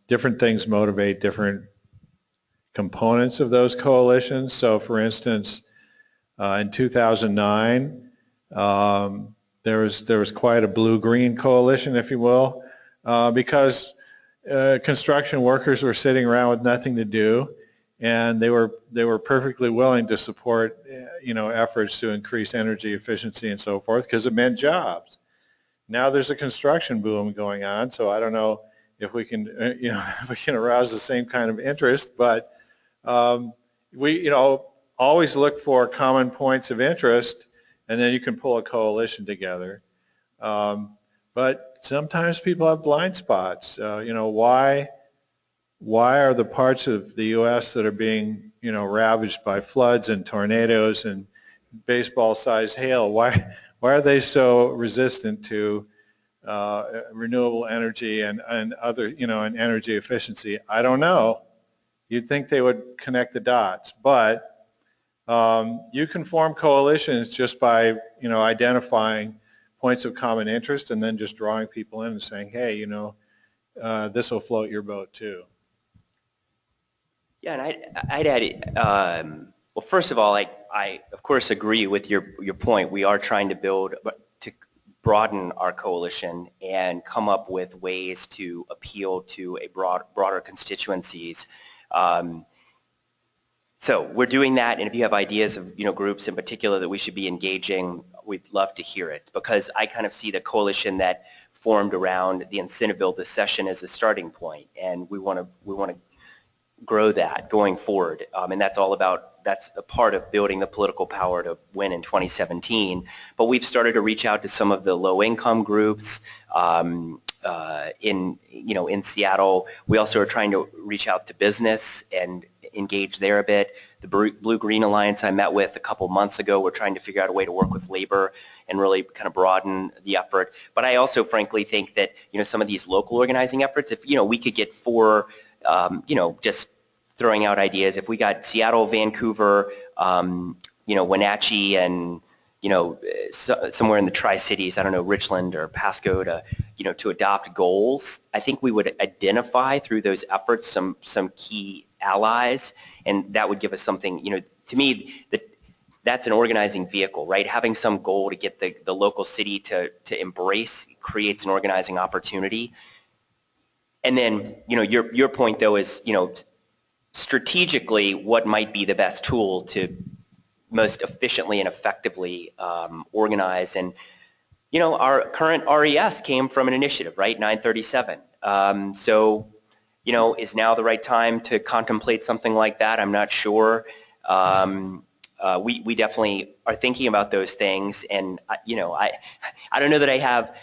Different things motivate different components of those coalitions. So, for instance, in 2009, there was quite a blue-green coalition, if you will, because construction workers were sitting around with nothing to do, and they were perfectly willing to support, efforts to increase energy efficiency and so forth because it meant jobs. Now there's a construction boom going on, so I don't know if we can, if we can arouse the same kind of interest, but we, always look for common points of interest, and then you can pull a coalition together. But sometimes people have blind spots. Why are the parts of the U.S. that are being, ravaged by floods and tornadoes and baseball-sized hail, why are they so resistant to renewable energy and other, and energy efficiency? I don't know. You'd think they would connect the dots, but you can form coalitions just by, identifying points of common interest and then just drawing people in and saying, hey, this will float your boat too. Yeah, and I'd add, well, first of all, I of course agree with your point. We are trying to broaden our coalition and come up with ways to appeal to a broader constituencies. So we're doing that, and if you have ideas of groups in particular that we should be engaging, we'd love to hear it, because I kind of see the coalition that formed around the incentive bill this session as a starting point, and we want to grow that going forward, and that's a part of building the political power to win in 2017. But we've started to reach out to some of the low-income groups in Seattle. We also are trying to reach out to business and engage there a bit. The Blue-Green Alliance I met with a couple months ago, we're trying to figure out a way to work with labor and really kind of broaden the effort. But I also frankly think that some of these local organizing efforts, if we could get four, just throwing out ideas, if we got Seattle, Vancouver, Wenatchee, and somewhere in the Tri-Cities, I don't know, Richland or Pasco, to adopt goals, I think we would identify through those efforts some key allies, and that would give us something, to me, that's an organizing vehicle, right? Having some goal to get the local city to embrace creates an organizing opportunity. And then, your point though is, strategically, what might be the best tool to most efficiently and effectively organize. And, our current RES came from an initiative, right, 937. So, is now the right time to contemplate something like that? I'm not sure. We definitely are thinking about those things, and, I don't know that I have,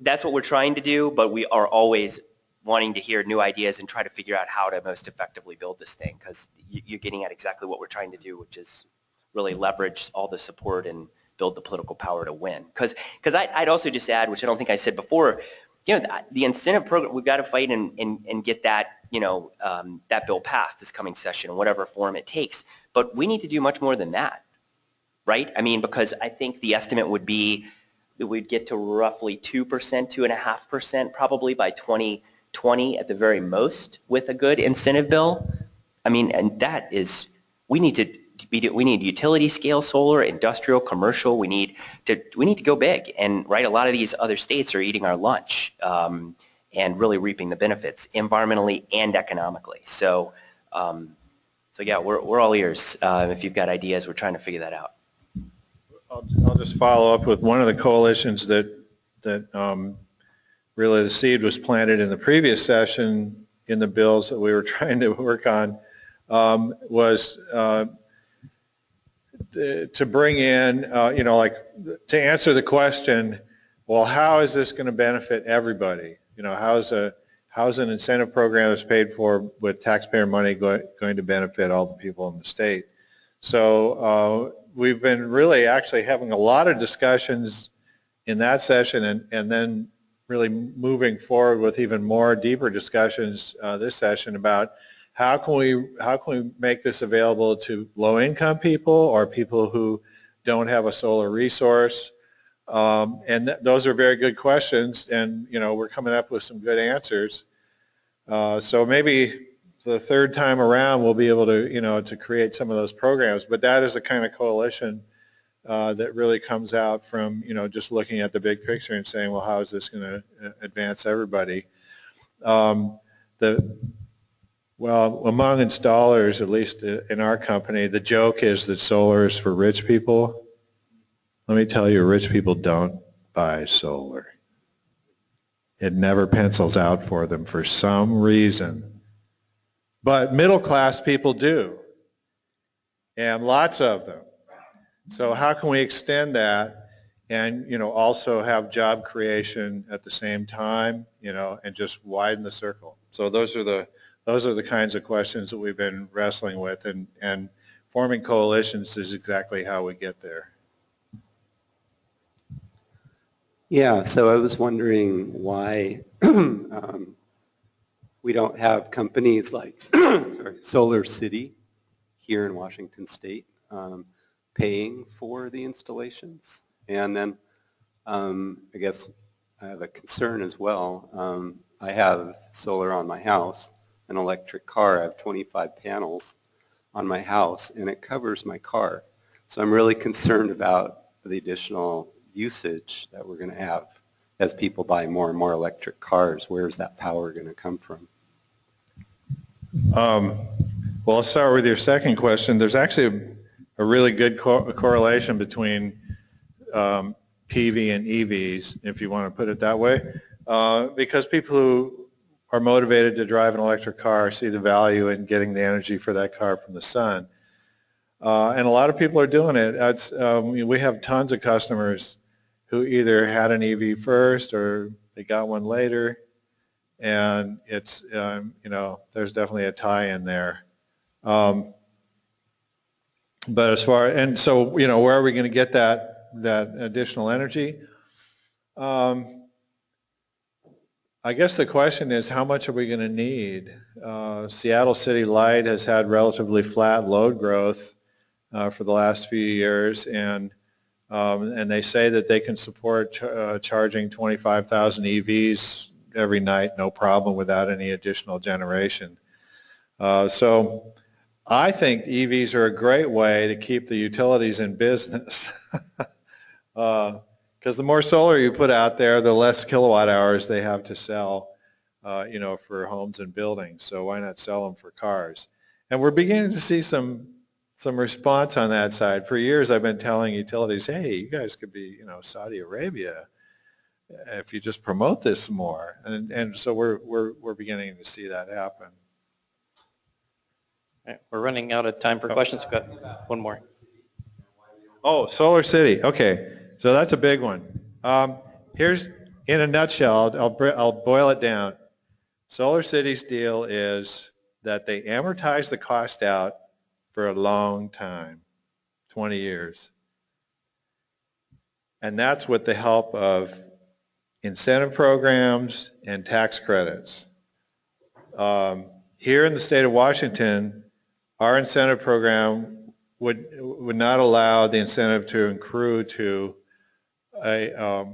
that's what we're trying to do, but we are always wanting to hear new ideas and try to figure out how to most effectively build this thing, because you're getting at exactly what we're trying to do, which is really leverage all the support and build the political power to win. Because I'd also just add, which I don't think I said before, the incentive program, we've got to fight and get that, that bill passed this coming session in whatever form it takes. But we need to do much more than that, right? I mean, because I think the estimate would be that we'd get to roughly 2%, 2.5% probably by 2020 at the very most with a good incentive bill. I mean, and that is, we need utility scale solar, industrial, commercial. We need to go big, and right, a lot of these other states are eating our lunch and really reaping the benefits environmentally and economically. So, yeah, we're all ears. If you've got ideas, we're trying to figure that out. I'll just follow up with one of the coalitions that really the seed was planted in the previous session in the bills that we were trying to work on, was to bring in, to answer the question, well, how is this going to benefit everybody? How's an incentive program that's paid for with taxpayer money going to benefit all the people in the state? So we've been really actually having a lot of discussions in that session, and then really moving forward with even more deeper discussions this session about how can we make this available to low-income people or people who don't have a solar resource? And those are very good questions, and we're coming up with some good answers. So maybe the third time around we'll be able to to create some of those programs. But that is the kind of coalition that really comes out from just looking at the big picture and saying, well, how is this going to advance everybody? Well, among installers, at least in our company, the joke is that solar is for rich people. Let me tell you, rich people don't buy solar. It never pencils out for them for some reason. But middle class people do, and lots of them. So how can we extend that and, also have job creation at the same time, and just widen the circle? So those are the kinds of questions that we've been wrestling with, and forming coalitions is exactly how we get there. Yeah, so I was wondering why we don't have companies like Solar City here in Washington State paying for the installations. And then I guess I have a concern as well. I have solar on my house, an electric car. I have 25 panels on my house, and it covers my car. So I'm really concerned about the additional usage that we're going to have as people buy more and more electric cars. Where's that power going to come from? Well, I'll start with your second question. There's actually a really good correlation between PV and EVs, if you want to put it that way, because people who are motivated to drive an electric car see the value in getting the energy for that car from the sun. And a lot of people are doing it. We have tons of customers who either had an EV first or they got one later, and it's, there's definitely a tie in there. But as far, and so, where are we going to get that additional energy? I guess the question is, how much are we going to need? Seattle City Light has had relatively flat load growth for the last few years, and they say that they can support charging 25,000 EVs every night, no problem, without any additional generation. So I think EVs are a great way to keep the utilities in business, because the more solar you put out there, the less kilowatt hours they have to sell, for homes and buildings. So why not sell them for cars? And we're beginning to see some response on that side. For years, I've been telling utilities, hey, you guys could be, Saudi Arabia if you just promote this more. And so we're beginning to see that happen. All right, we're running out of time for questions. We've got one more. Oh, Solar City. Okay, so that's a big one. Here's, in a nutshell, I'll boil it down. Solar City's deal is that they amortize the cost out for a long time, 20 years. And that's with the help of incentive programs and tax credits. Here in the state of Washington, our incentive program would not allow the incentive to accrue to a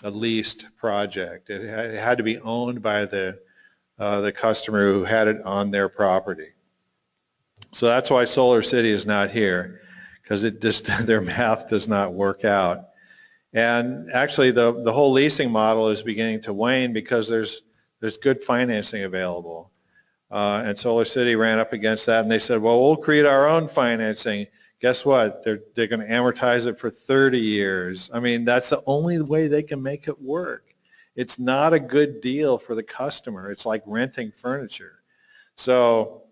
leased project. It had to be owned by the customer who had it on their property. So that's why Solar City is not here, because it just their math does not work out. And actually, the whole leasing model is beginning to wane because there's good financing available. And Solar City ran up against that, and they said, well, we'll create our own financing. Guess what? They're going to amortize it for 30 years. I mean, that's the only way they can make it work. It's not a good deal for the customer. It's like renting furniture. So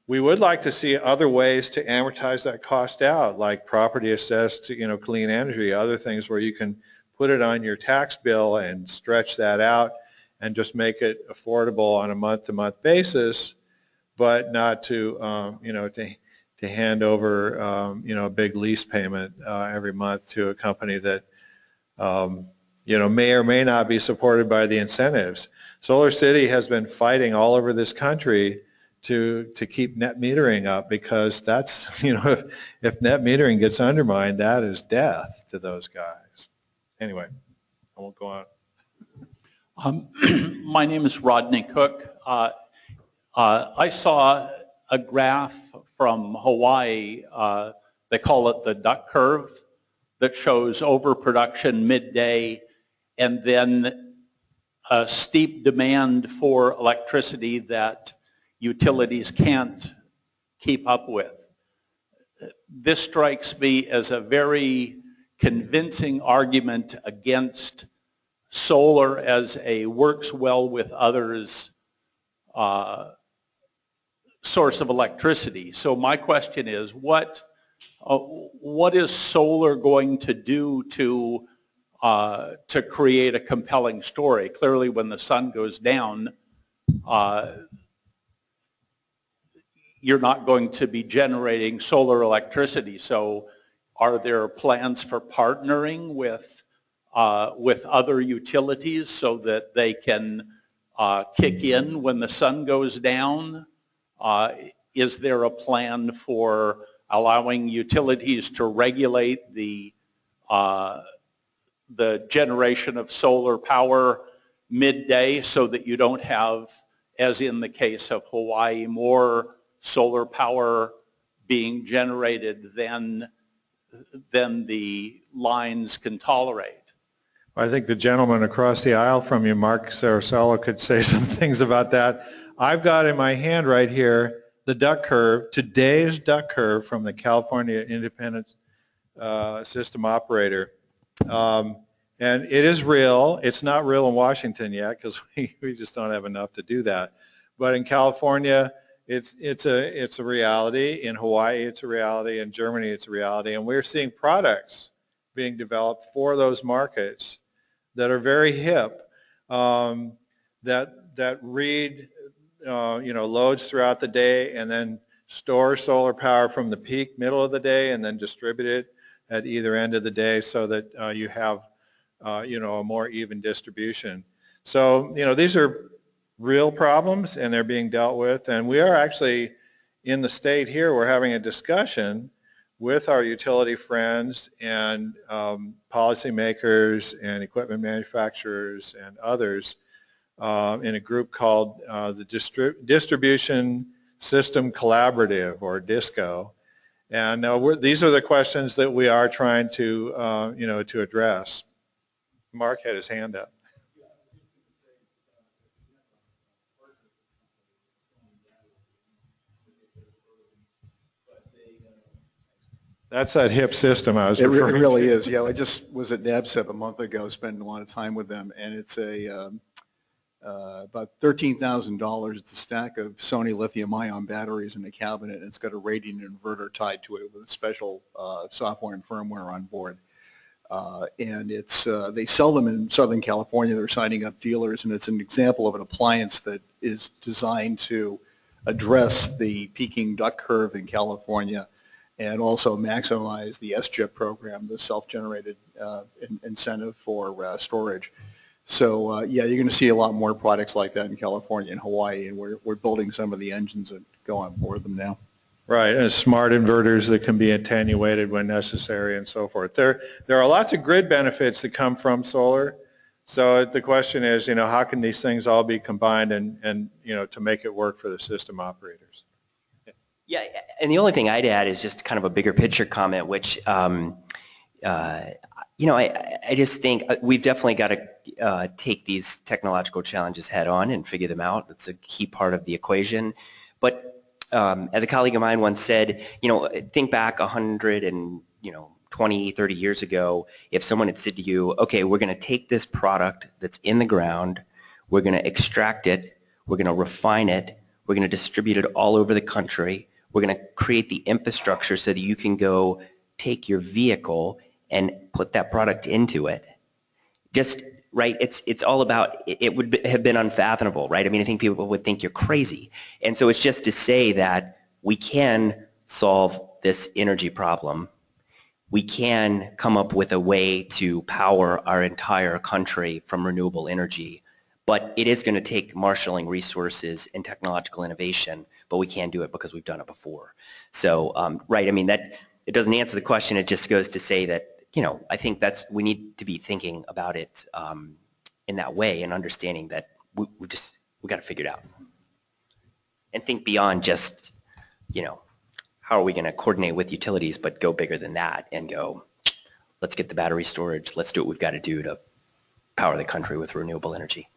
we would like to see other ways to amortize that cost out, like property assessed, clean energy, other things where you can put it on your tax bill and stretch that out and just make it affordable on a month-to-month basis, but not to, to hand over, a big lease payment every month to a company that, may or may not be supported by the incentives. Solar City has been fighting all over this country to keep net metering up, because that's, if net metering gets undermined, that is death to those guys. Anyway, I won't go on. My name is Rodney Cook. I saw a graph from Hawaii, they call it the duck curve, that shows overproduction midday and then a steep demand for electricity that utilities can't keep up with. This strikes me as a very convincing argument against solar as a works well with others source of electricity. So my question is, what is solar going to do to create a compelling story? Clearly, when the sun goes down, you're not going to be generating solar electricity. So are there plans for partnering with other utilities so that they can kick in when the sun goes down? Is there a plan for allowing utilities to regulate the generation of solar power midday so that you don't have, as in the case of Hawaii, more solar power being generated than the lines can tolerate? I think the gentleman across the aisle from you, Mark Sarasella, could say some things about that. I've got in my hand right here the duck curve, today's duck curve from the California Independent System Operator. And it is real. It's not real in Washington yet because we just don't have enough to do that. But in California, it's a reality. In Hawaii, it's a reality. In Germany, it's a reality. And we're seeing products being developed for those markets that are very hip, that read loads throughout the day and then store solar power from the peak middle of the day and then distribute it at either end of the day so that you have a more even distribution. So these are real problems and they're being dealt with, and we are actually in the state here, we're having a discussion with our utility friends and policymakers and equipment manufacturers and others in a group called the Distribution System Collaborative, or DISCO. And these are the questions that we are trying to, to address. Mark had his hand up. That's that hip system I was referring to. It really is. Yeah, I just was at NABCEP a month ago, spending a lot of time with them, and it's about $13,000. It's a stack of Sony lithium-ion batteries in a cabinet, and it's got a radiant inverter tied to it with a special software and firmware on board. And it's they sell them in Southern California. They're signing up dealers, and it's an example of an appliance that is designed to address the peaking duck curve in California and also maximize the SGIP program, the self-generated incentive for storage. So yeah, you're going to see a lot more products like that in California and Hawaii, and we're building some of the engines that go on board them now. Right, and smart inverters that can be attenuated when necessary and so forth. There are lots of grid benefits that come from solar. So the question is, how can these things all be combined and to make it work for the system operators? Yeah, and the only thing I'd add is just kind of a bigger picture comment, which, I just think we've definitely got to take these technological challenges head on and figure them out. That's a key part of the equation. But as a colleague of mine once said, think back 120, 30 years ago, if someone had said to you, okay, we're going to take this product that's in the ground, we're going to extract it, we're going to refine it, we're going to distribute it all over the country, we're going to create the infrastructure so that you can go take your vehicle and put that product into it. Just, right, it's all about, it would have been unfathomable, right? I mean, I think people would think you're crazy. And so it's just to say that we can solve this energy problem. We can come up with a way to power our entire country from renewable energy. But it is going to take marshaling resources and technological innovation, but we can do it because we've done it before. So, right, I memean, that it doesn't answer the question. It just goes to say that, I think we need to be thinking about it in that way and understanding that we got to figure it out. And think beyond just, how are we going to coordinate with utilities, but go bigger than that and go, let's get the battery storage. Let's do what we've got to do to power the country with renewable energy.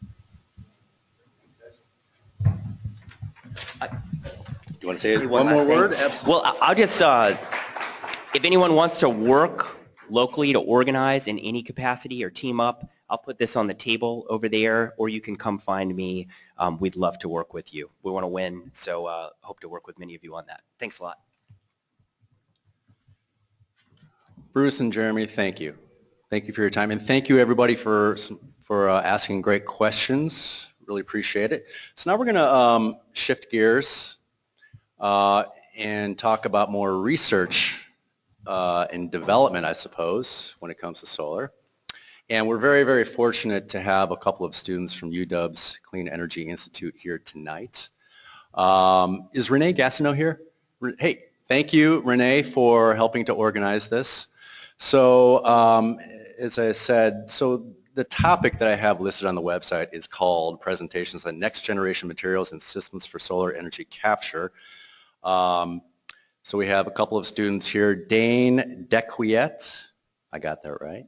You want to say one one more last word? thing? Absolutely. Well, I'll just, if anyone wants to work locally to organize in any capacity or team up, I'll put this on the table over there, or you can come find me. We'd love to work with you. We want to win, so hope to work with many of you on that. Thanks a lot. Bruce and Jeremy, thank you. Thank you for your time, and thank you everybody for asking great questions. Really appreciate it. So now we're going to shift gears and talk about more research and development, I suppose, when it comes to solar. And we're very, very fortunate to have a couple of students from UW's Clean Energy Institute here tonight. Is Renee Gastineau here? Hey, thank you, Renee, for helping to organize this. So as I said, so the topic that I have listed on the website is called Presentations on Next Generation Materials and Systems for Solar Energy Capture. So we have a couple of students here, Dane, deQuilettes, I got that right,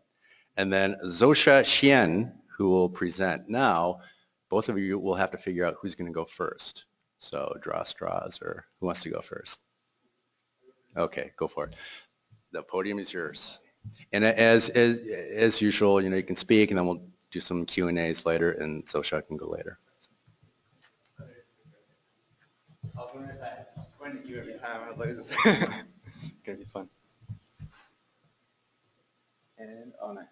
and then Zhaoxia Qian, who will present. Now, both of you will have to figure out who's going to go first. So draw straws, or who wants to go first? Okay, go for it. The podium is yours. And as usual, you can speak, and then we'll do some Q&As later, and Zhaoxia can go later. I was wondering if I pointed you every time. I was like, this is going to be fun. And, oh, nice.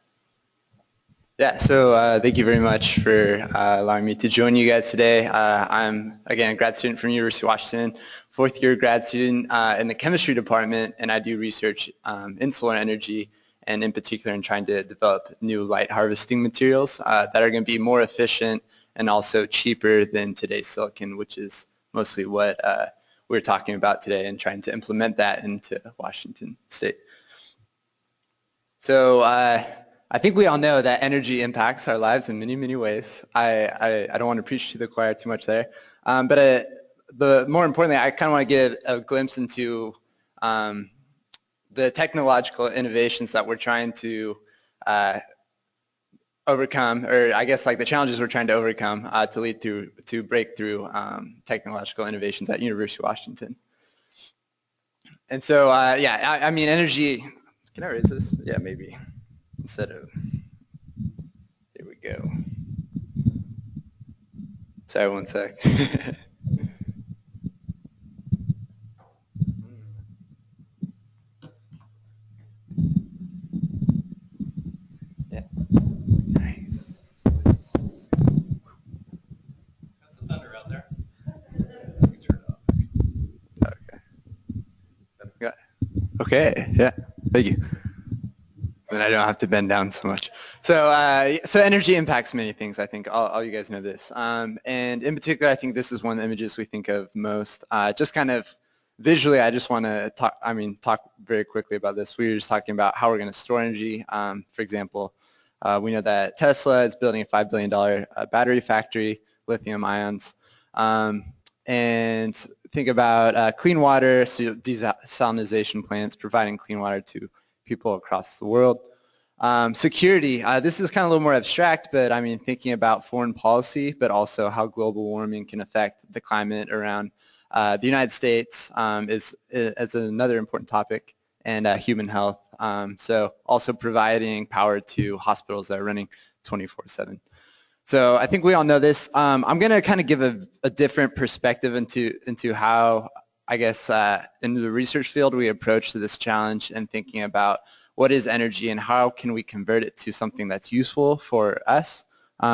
Yeah, so thank you very much for allowing me to join you guys today. I'm, again, a grad student from University of Washington, fourth year grad student in the chemistry department, and I do research in solar energy, and in particular in trying to develop new light harvesting materials that are going to be more efficient and also cheaper than today's silicon, which is mostly what we're talking about today, and trying to implement that into Washington State. So I think we all know that energy impacts our lives in many, many ways. I don't want to preach to the choir too much there, but more importantly, I kind of want to give a glimpse into the technological innovations that we're trying to overcome, or I guess like the challenges we're trying to overcome to lead to breakthrough technological innovations at University of Washington. And so, yeah, I mean, energy, can I raise this? Yeah, maybe, instead of, here we go. Sorry, one sec. Yeah. Nice. Got some thunder out there. Turn it off. Okay. Okay, yeah, thank you. Then I don't have to bend down so much. So, so energy impacts many things, I think. All you guys know this. And in particular, I think this is one of the images we think of most. Just kind of visually, I just want to talk very quickly about this. We were just talking about how we're going to store energy. For example, we know that Tesla is building a $5 billion battery factory, lithium ions. And think about clean water, so desalination plants, providing clean water to people across the world. Security, this is kind of a little more abstract, but I mean thinking about foreign policy, but also how global warming can affect the climate around the United States is another important topic, and human health. So also providing power to hospitals that are running 24/7. So I think we all know this. I'm going to kind of give a different perspective into how, I guess, in the research field we approach this challenge, and thinking about what is energy and how can we convert it to something that's useful for us.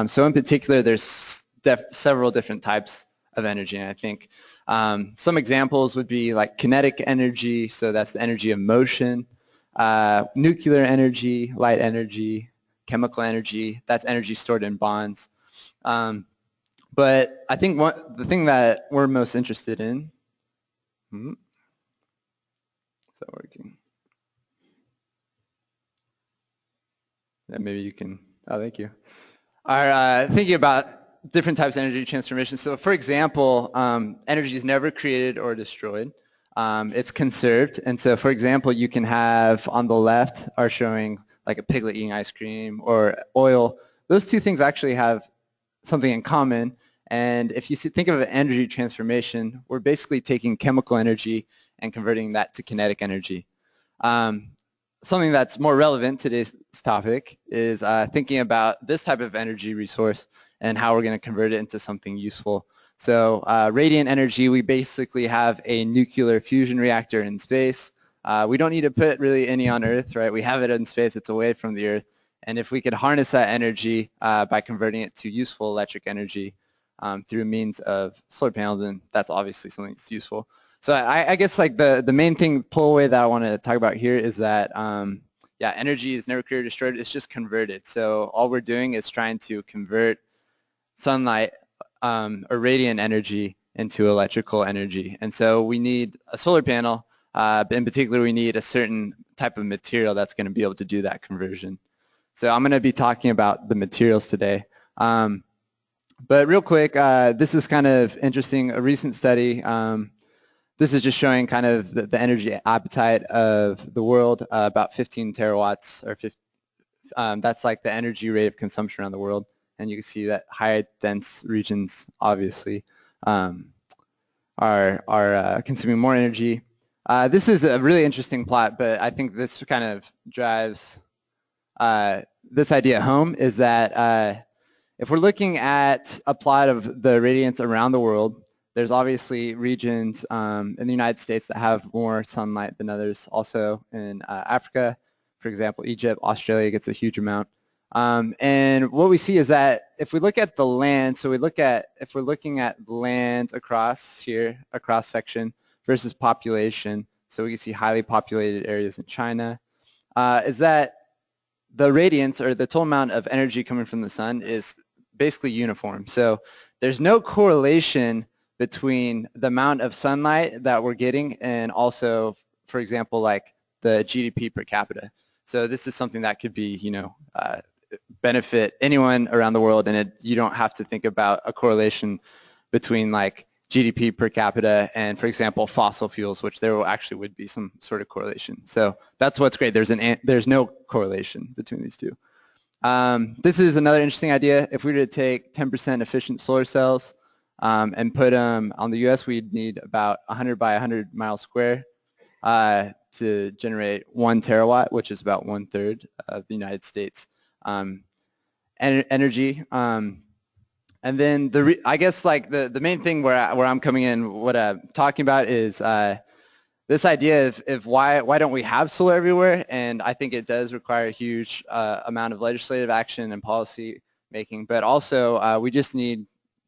So in particular, there's several different types of energy, and I think some examples would be like kinetic energy, so that's the energy of motion, nuclear energy, light energy, chemical energy, that's energy stored in bonds. But I think the thing that we're most interested in, is that working? Yeah, maybe you can, oh, thank you. Are thinking about different types of energy transformation. So for example, energy is never created or destroyed. It's conserved. And so for example, you can have on the left are showing like a piglet eating ice cream or oil. Those two things actually have something in common, And if you think of energy transformation, we're basically taking chemical energy and converting that to kinetic energy. Something that's more relevant to today's topic is thinking about this type of energy resource and how we're going to convert it into something useful. So radiant energy, we basically have a nuclear fusion reactor in space. We don't need to put really any on Earth, right? We have it in space. It's away from the Earth. And if we could harness that energy by converting it to useful electric energy through means of solar panels, then that's obviously something that's useful. So I guess like the main thing, pull away that I want to talk about here is that, yeah, energy is never created or destroyed. It's just converted. So all we're doing is trying to convert sunlight or radiant energy into electrical energy. And so we need a solar panel. In particular, we need a certain type of material that's going to be able to do that conversion. So I'm going to be talking about the materials today. But real quick, this is kind of interesting, a recent study. This is just showing kind of the energy appetite of the world, about 15 terawatts, or 50, that's like the energy rate of consumption around the world. And you can see that high dense regions obviously are consuming more energy. This is a really interesting plot, but I think this kind of drives this idea home, is that if we're looking at a plot of the radiance around the world, there's obviously regions in the United States that have more sunlight than others. Also in Africa, for example, Egypt, Australia gets a huge amount. And what we see is that if we look at the land, so if we're looking at land across here, a cross section versus population, so we can see highly populated areas in China, is that the radiance, or the total amount of energy coming from the sun, is basically uniform. So there's no correlation between the amount of sunlight that we're getting and also, for example, like the GDP per capita. So this is something that could be, you know, benefit anyone around the world, and you don't have to think about a correlation between like GDP per capita and, for example, fossil fuels, which there actually would be some sort of correlation. So that's what's great. There's no correlation between these two. This is another interesting idea. If we were to take 10% efficient solar cells and put them on the U.S., we'd need about 100 by 100 miles square to generate 1 terawatt, which is about 1/3 of the United States energy. And then I guess like the main thing where I'm coming in, what I'm talking about is this idea of why don't we have solar everywhere? And I think it does require a huge amount of legislative action and policy making, but also we just need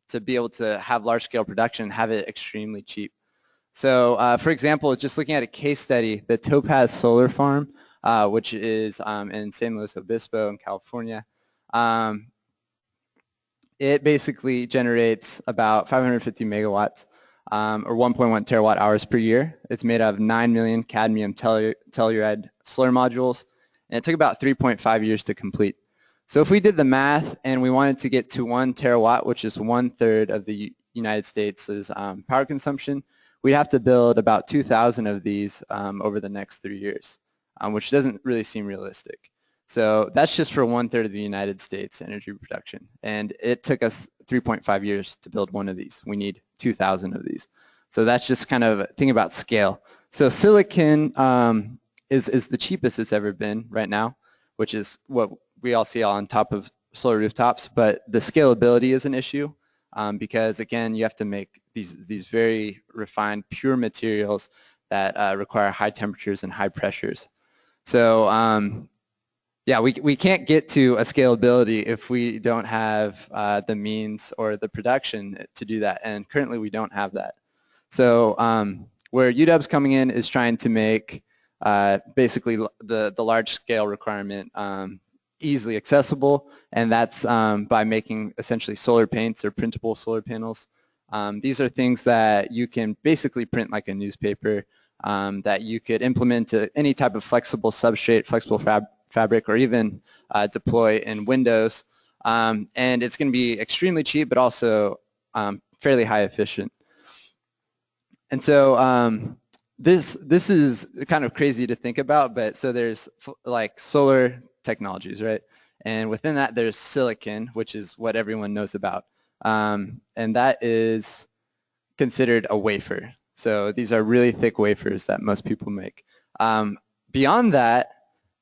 to be able to have large-scale production and have it extremely cheap. So for example, just looking at a case study, the Topaz Solar Farm, which is in San Luis Obispo in California, it basically generates about 550 megawatts, or 1.1 terawatt hours per year. It's made of 9 million cadmium telluride solar modules, and it took about 3.5 years to complete. So if we did the math and we wanted to get to 1 terawatt, which is 1/3 of the United States' power consumption, we'd have to build about 2,000 of these over the next 3 years, which doesn't really seem realistic. So that's just for 1/3 of the United States energy production. And it took us 3.5 years to build one of these. We need 2,000 of these. So that's just kind of a thing about scale. So silicon is the cheapest it's ever been right now, which is what we all see on top of solar rooftops. But the scalability is an issue because, again, you have to make these very refined, pure materials that require high temperatures and high pressures. So yeah, we can't get to a scalability if we don't have the means or the production to do that, and currently we don't have that. So where UW's coming in is trying to make basically the large-scale requirement easily accessible, and that's by making essentially solar paints or printable solar panels. These are things that you can basically print like a newspaper, that you could implement to any type of flexible substrate, flexible fabric, or even deploy in Windows. And it's going to be extremely cheap, but also fairly high efficient. And so this is kind of crazy to think about, but so there's like solar technologies, right? And within that there's silicon, which is what everyone knows about. and that is considered a wafer. So these are really thick wafers that most people make. Beyond that,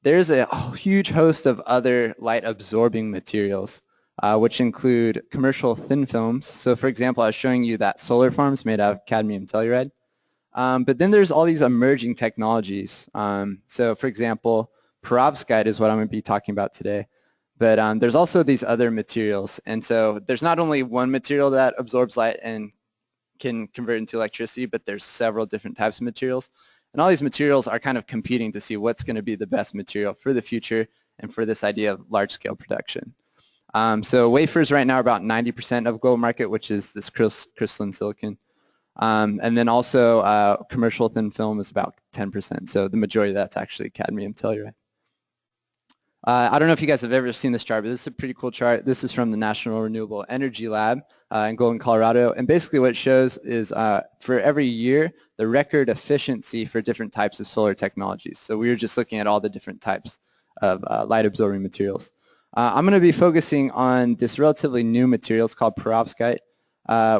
there's a huge host of other light-absorbing materials, which include commercial thin films. So for example, I was showing you that solar farms made out of cadmium telluride. But then there's all these emerging technologies. So for example, perovskite is what I'm going to be talking about today. But there's also these other materials. And so there's not only one material that absorbs light and can convert into electricity, but there's several different types of materials. And all these materials are kind of competing to see what's going to be the best material for the future and for this idea of large-scale production. So wafers right now are about 90% of global market, which is this crystalline silicon. And then also commercial thin film is about 10%. So the majority of that's actually cadmium telluride. I don't know if you guys have ever seen this chart, but this is a pretty cool chart. This is from the National Renewable Energy Lab in Golden, Colorado. And basically what it shows is for every year, the record efficiency for different types of solar technologies. So we were just looking at all the different types of light-absorbing materials. I'm going to be focusing on this relatively new material. It's called perovskite,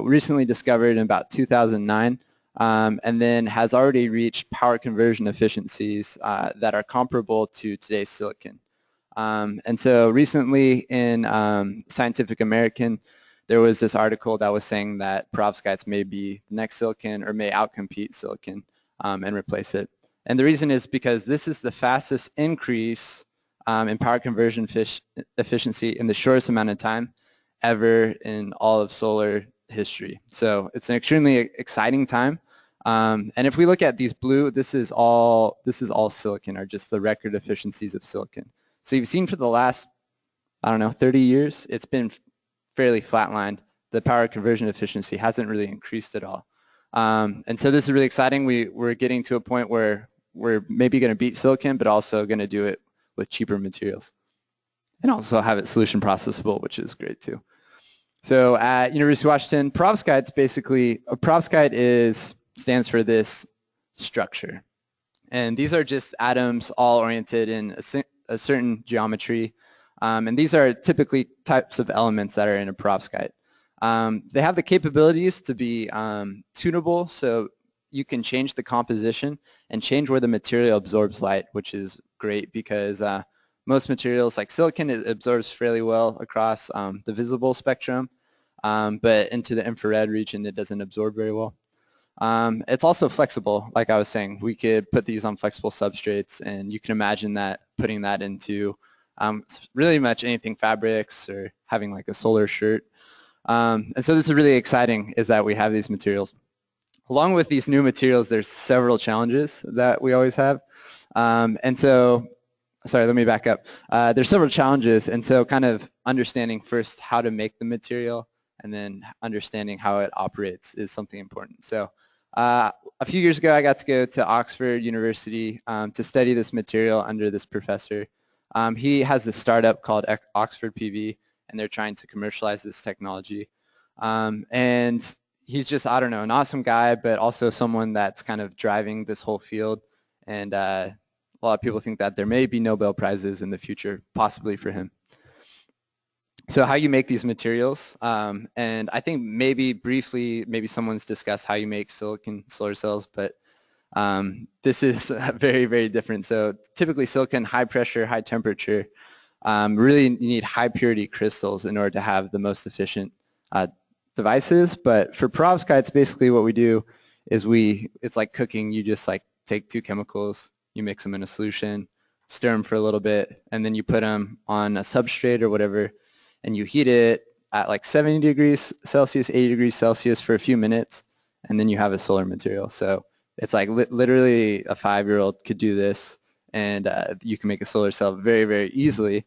recently discovered in about 2009, and then has already reached power conversion efficiencies that are comparable to today's silicon. And so recently in Scientific American, there was this article that was saying that perovskites may be the next silicon or may outcompete silicon and replace it. And the reason is because this is the fastest increase in power conversion efficiency in the shortest amount of time ever in all of solar history. So it's an extremely exciting time. And if we look at these blue, this is all silicon, or just the record efficiencies of silicon. So you've seen for the last, I don't know, 30 years, it's been fairly flatlined. The power conversion efficiency hasn't really increased at all. And so this is really exciting. We're getting to a point where we're maybe going to beat silicon, but also going to do it with cheaper materials. And also have it solution processable, which is great too. So at University of Washington, perovskite's basically, a perovskite stands for this structure. And these are just atoms all oriented in a certain geometry. And these are typically types of elements that are in a perovskite. They have the capabilities to be tunable, so you can change the composition and change where the material absorbs light, which is great because most materials like silicon, it absorbs fairly well across the visible spectrum, but into the infrared region, it doesn't absorb very well. It's also flexible, like I was saying. We could put these on flexible substrates, and you can imagine that putting that into really much anything, fabrics or having like a solar shirt. And so this is really exciting, is that we have these materials. Along with these new materials, there's several challenges that we always have. And so, sorry, let me back up. There's several challenges, and so kind of understanding first how to make the material and then understanding how it operates is something important. So a few years ago, I got to go to Oxford University to study this material under this professor. He has this startup called Oxford PV, and they're trying to commercialize this technology. And he's just, I don't know, an awesome guy, but also someone that's kind of driving this whole field. And a lot of people think that there may be Nobel Prizes in the future, possibly for him. So how you make these materials, and I think maybe briefly, maybe someone's discussed how you make silicon solar cells, but this is very, very different. So typically silicon, high pressure, high temperature, really you need high purity crystals in order to have the most efficient devices. But for perovskites, basically what we do is it's like cooking. You just like take two chemicals, you mix them in a solution, stir them for a little bit, and then you put them on a substrate or whatever, and you heat it at like 70 degrees Celsius, 80 degrees Celsius for a few minutes, and then you have a solar material. So it's like literally a 5-year-old could do this, and you can make a solar cell very, very easily.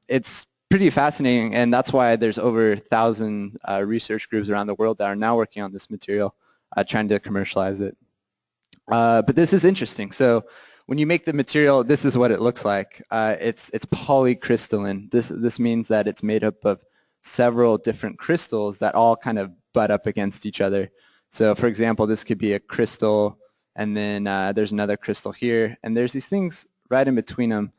It's pretty fascinating, and that's why there's over 1,000 research groups around the world that are now working on this material, trying to commercialize it. But this is interesting. So when you make the material, this is what it looks like. It's polycrystalline. This means that it's made up of several different crystals that all kind of butt up against each other. So for example, this could be a crystal, and then there's another crystal here, and there's these things right in between them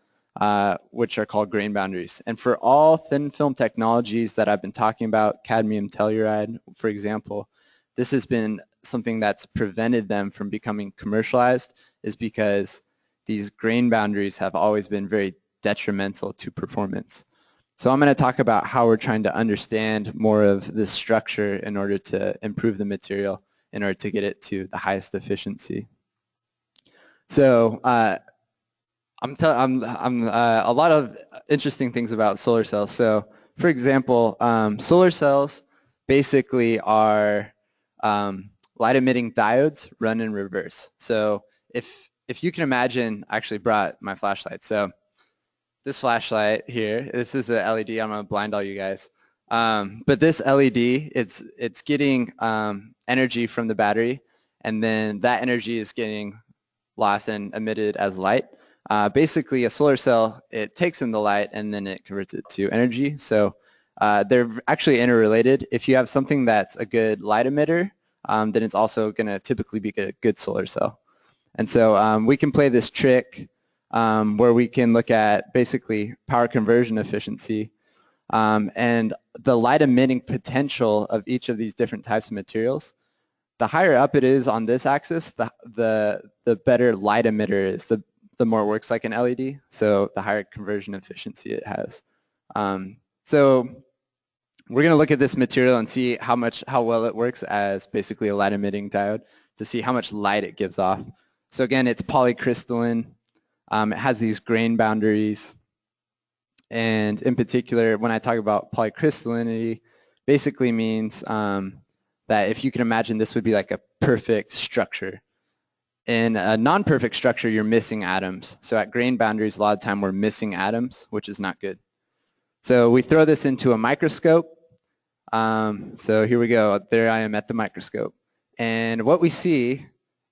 which are called grain boundaries. And for all thin film technologies that I've been talking about, cadmium telluride, for example, this has been something that's prevented them from becoming commercialized, is because these grain boundaries have always been very detrimental to performance. So I'm going to talk about how we're trying to understand more of this structure in order to improve the material, in order to get it to the highest efficiency. So a lot of interesting things about solar cells. So for example, solar cells basically are light emitting diodes run in reverse. So if you can imagine, I actually brought my flashlight. So this flashlight here, this is a LED. I'm going to blind all you guys. But this LED, it's getting energy from the battery, and then that energy is getting lost and emitted as light. Basically, a solar cell, it takes in the light and then it converts it to energy. So they're actually interrelated. If you have something that's a good light emitter, then it's also going to typically be a good solar cell. And so we can play this trick where we can look at basically power conversion efficiency and the light emitting potential of each of these different types of materials. The higher up it is on this axis, the better light emitter is, the more it works like an LED, so the higher conversion efficiency it has. So we're going to look at this material and see how well it works as basically a light emitting diode, to see how much light it gives off. So again, it's polycrystalline. It has these grain boundaries. And in particular, when I talk about polycrystallinity, basically means that if you can imagine, this would be like a perfect structure. In a non-perfect structure, you're missing atoms. So at grain boundaries, a lot of time we're missing atoms, which is not good. So we throw this into a microscope. So here we go. There I am at the microscope. And what we see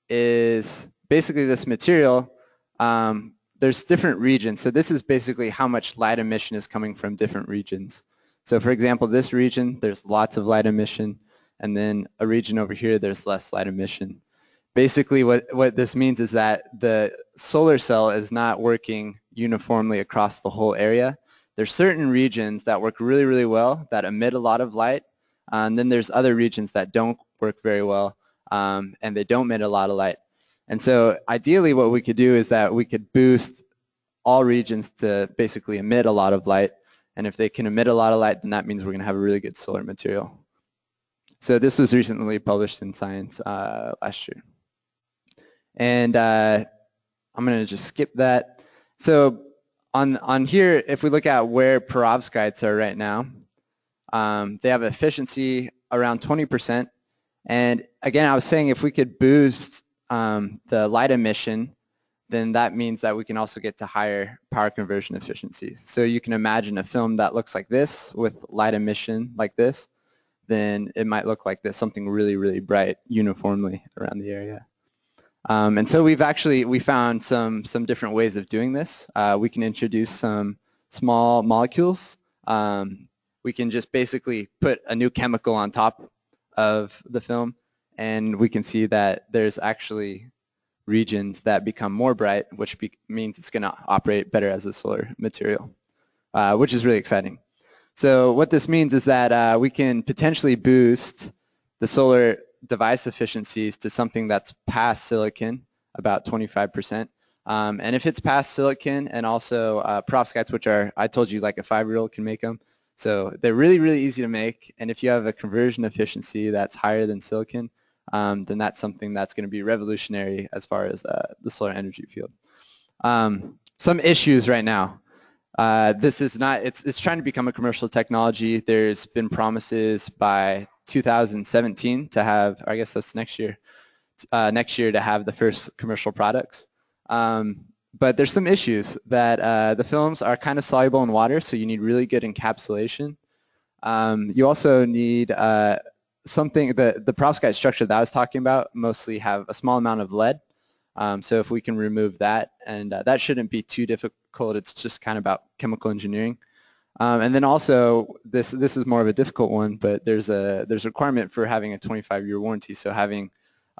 is basically this material. There's different regions. So this is basically how much light emission is coming from different regions. So for example, this region, there's lots of light emission. And then a region over here, there's less light emission. Basically, what this means is that the solar cell is not working uniformly across the whole area. There's certain regions that work really, really well, that emit a lot of light. And then there's other regions that don't work very well, and they don't emit a lot of light. And so ideally what we could do is that we could boost all regions to basically emit a lot of light. And if they can emit a lot of light, then that means we're going to have a really good solar material. So this was recently published in Science last year. And I'm going to just skip that. So on here, if we look at where perovskites are right now, they have efficiency around 20%. And again, I was saying if we could boost the light emission, then that means that we can also get to higher power conversion efficiency. So you can imagine a film that looks like this with light emission like this, then it might look like this, something really, really bright uniformly around the area. And so we found some different ways of doing this. We can introduce some small molecules. We can just basically put a new chemical on top of the film, and we can see that there's actually regions that become more bright, which means it's going to operate better as a solar material, which is really exciting. So what this means is that we can potentially boost the solar device efficiencies to something that's past silicon, about 25%. And if it's past silicon and also perovskites, which are, I told you, like a 5-year-old can make them. So they're really, really easy to make. And if you have a conversion efficiency that's higher than silicon, then that's something that's going to be revolutionary as far as the solar energy field. Some issues right now. This is not, it's trying to become a commercial technology. There's been promises by 2017 to have, I guess that's next year to have the first commercial products. But there's some issues that the films are kind of soluble in water, so you need really good encapsulation. You also need something, the perovskite structure that I was talking about mostly have a small amount of lead. So if we can remove that, and that shouldn't be too difficult, it's just kind of about chemical engineering. And then also, this is more of a difficult one, but there's a requirement for having a 25-year warranty, so having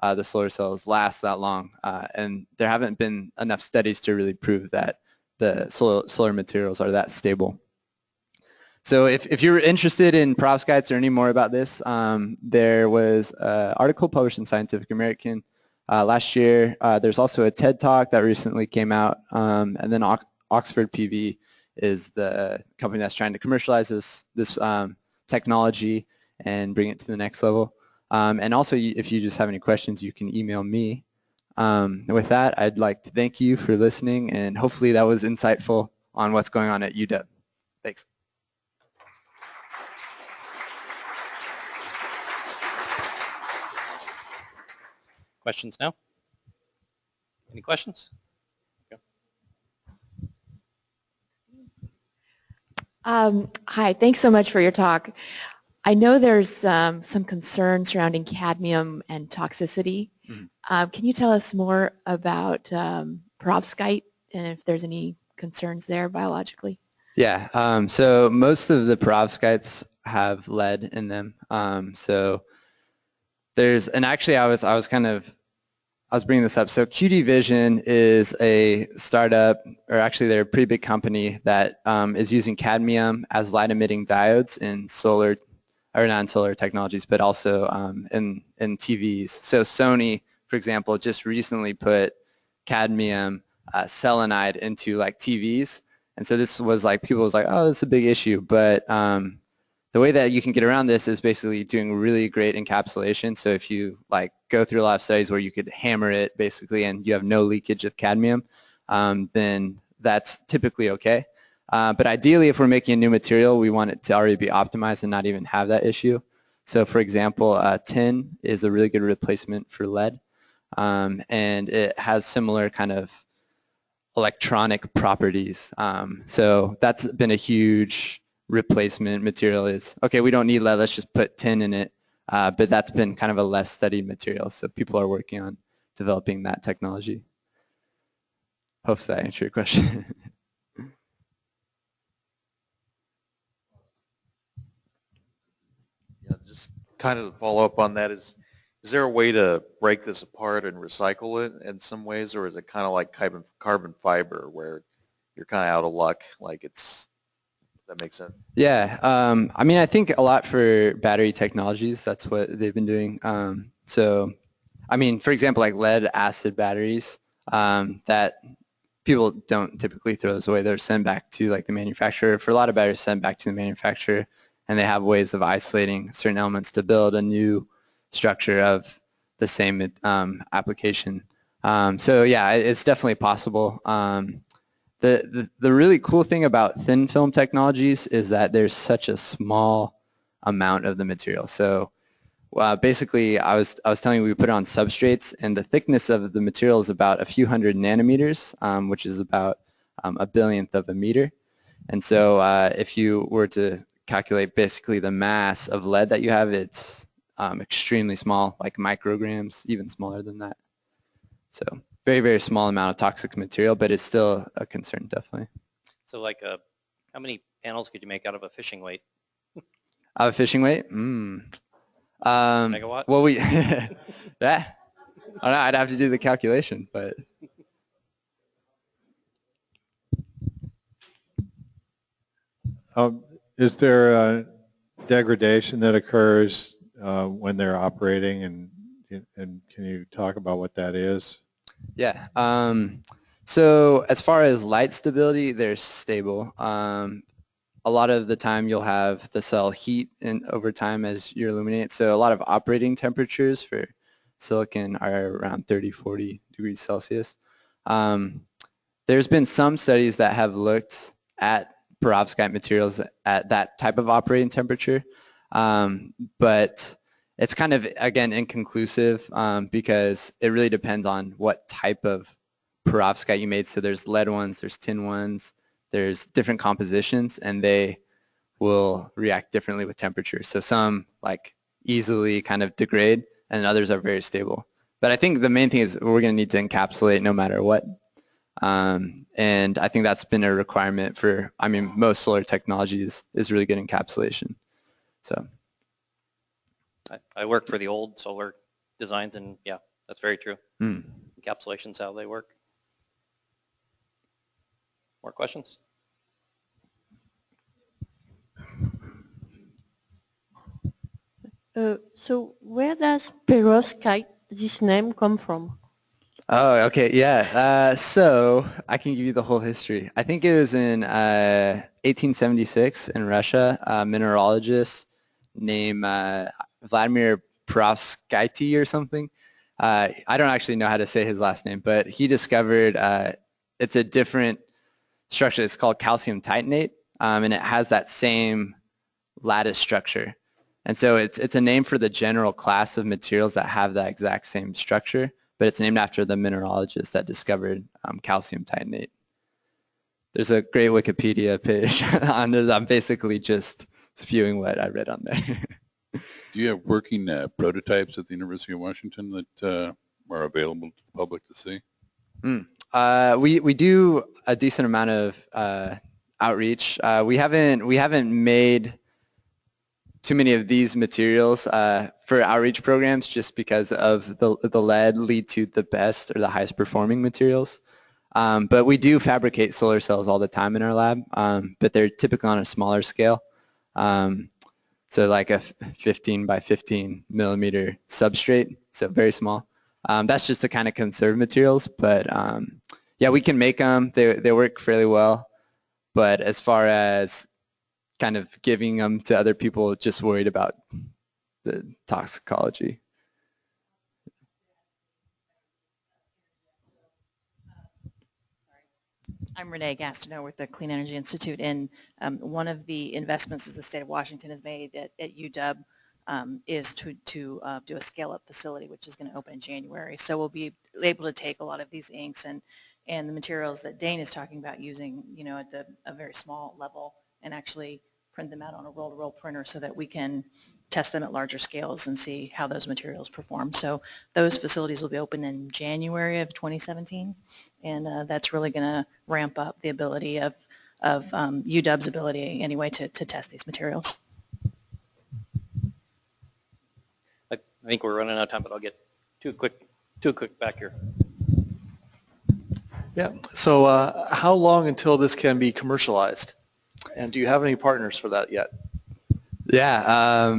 the solar cells last that long. And there haven't been enough studies to really prove that the solar materials are that stable. So if you're interested in perovskites or any more about this, there was an article published in Scientific American last year. There's also a TED Talk that recently came out, and then Oxford PV is the company that's trying to commercialize this technology and bring it to the next level. And also, if you just have any questions, you can email me. With that, I'd like to thank you for listening, and hopefully that was insightful on what's going on at UW. Thanks. Questions now? Any questions? Hi, thanks so much for your talk. I know there's some concern surrounding cadmium and toxicity. Mm-hmm. Can you tell us more about perovskite and if there's any concerns there biologically? Yeah, so most of the perovskites have lead in them. So there's, and actually I was bringing this up. So QD Vision is a startup, or actually they're a pretty big company that is using cadmium as light-emitting diodes in solar, or not in solar technologies, but also in TVs. So Sony, for example, just recently put cadmium selenide into like TVs. And so this was like, people was like, oh, this is a big issue. But the way that you can get around this is basically doing really great encapsulation. So if you like go through a lot of studies where you could hammer it basically and you have no leakage of cadmium, then that's typically okay. But ideally, if we're making a new material, we want it to already be optimized and not even have that issue. So for example, tin is a really good replacement for lead. And it has similar kind of electronic properties. So that's been a huge replacement material is, okay, we don't need lead, let's just put tin in it. But that's been kind of a less studied material. So people are working on developing that technology. Hope that answered your question. Yeah, just kind of follow up on that, is there a way to break this apart and recycle it in some ways, or is it kind of like carbon fiber where you're kind of out of luck? Like does that make sense? Yeah, I mean, I think a lot for battery technologies, that's what they've been doing. So, I mean, for example, like lead acid batteries, that people don't typically throw those away. They're sent back to like the manufacturer. For a lot of batteries, sent back to the manufacturer, and they have ways of isolating certain elements to build a new structure of the same application. So yeah, it's definitely possible. The really cool thing about thin film technologies is that there's such a small amount of the material. So basically, I was telling you we put it on substrates, and the thickness of the material is about a few hundred nanometers, which is about a billionth of a meter. And so if you were to calculate basically the mass of lead that you have, it's extremely small, like micrograms, even smaller than that. So very, very small amount of toxic material, but it's still a concern, definitely. So like how many panels could you make out of a fishing weight? Out of fishing weight? Megawatt? Well, that, I don't know, I'd have to do the calculation, but. Is there a degradation that occurs when they're operating, and can you talk about what that is? Yeah. So as far as light stability, they're stable. A lot of the time you'll have the cell heat over time as you illuminate. So a lot of operating temperatures for silicon are around 30, 40 degrees Celsius. There's been some studies that have looked at perovskite materials at that type of operating temperature, but it's kind of, again, inconclusive because it really depends on what type of perovskite you made. So there's lead ones, there's tin ones, there's different compositions, and they will react differently with temperature. So some like easily kind of degrade, and others are very stable. But I think the main thing is we're going to need to encapsulate no matter what. And I think that's been a requirement for, I mean, most solar technologies is really good encapsulation. So. I work for the old solar designs, and yeah, that's very true. Encapsulation's how they work. More questions? So where does perovskite, this name, come from? Oh, okay, yeah. So I can give you the whole history. I think it was in 1876 in Russia. A mineralogist named Vladimir Perovskite or something. I don't actually know how to say his last name, but he discovered it's a different structure. It's called calcium titanate, and it has that same lattice structure. And so it's a name for the general class of materials that have that exact same structure, but it's named after the mineralogist that discovered calcium titanate. There's a great Wikipedia page on it. I'm basically just spewing what I read on there. Do you have working prototypes at the University of Washington that are available to the public to see? We do a decent amount of outreach. We haven't made too many of these materials for outreach programs just because of the lead lead to the best or the highest performing materials. But we do fabricate solar cells all the time in our lab, but they're typically on a smaller scale. So like a 15 by 15 millimeter substrate, so very small. That's just to kind of conserve materials, but yeah, we can make them. They work fairly well, but as far as kind of giving them to other people, just worried about the toxicology. I'm Renee Gastineau with the Clean Energy Institute, and one of the investments that the state of Washington has made at UW is to do a scale-up facility, which is going to open in January. So we'll be able to take a lot of these inks and the materials that Dane is talking about using, at a very small level, and actually print them out on a roll-to-roll printer so that we can test them at larger scales and see how those materials perform. So those facilities will be open in January of 2017, and that's really going to ramp up the ability of UW's ability anyway to test these materials. I think we're running out of time, but I'll get too quick back here. Yeah, so how long until this can be commercialized? And do you have any partners for that yet? Yeah,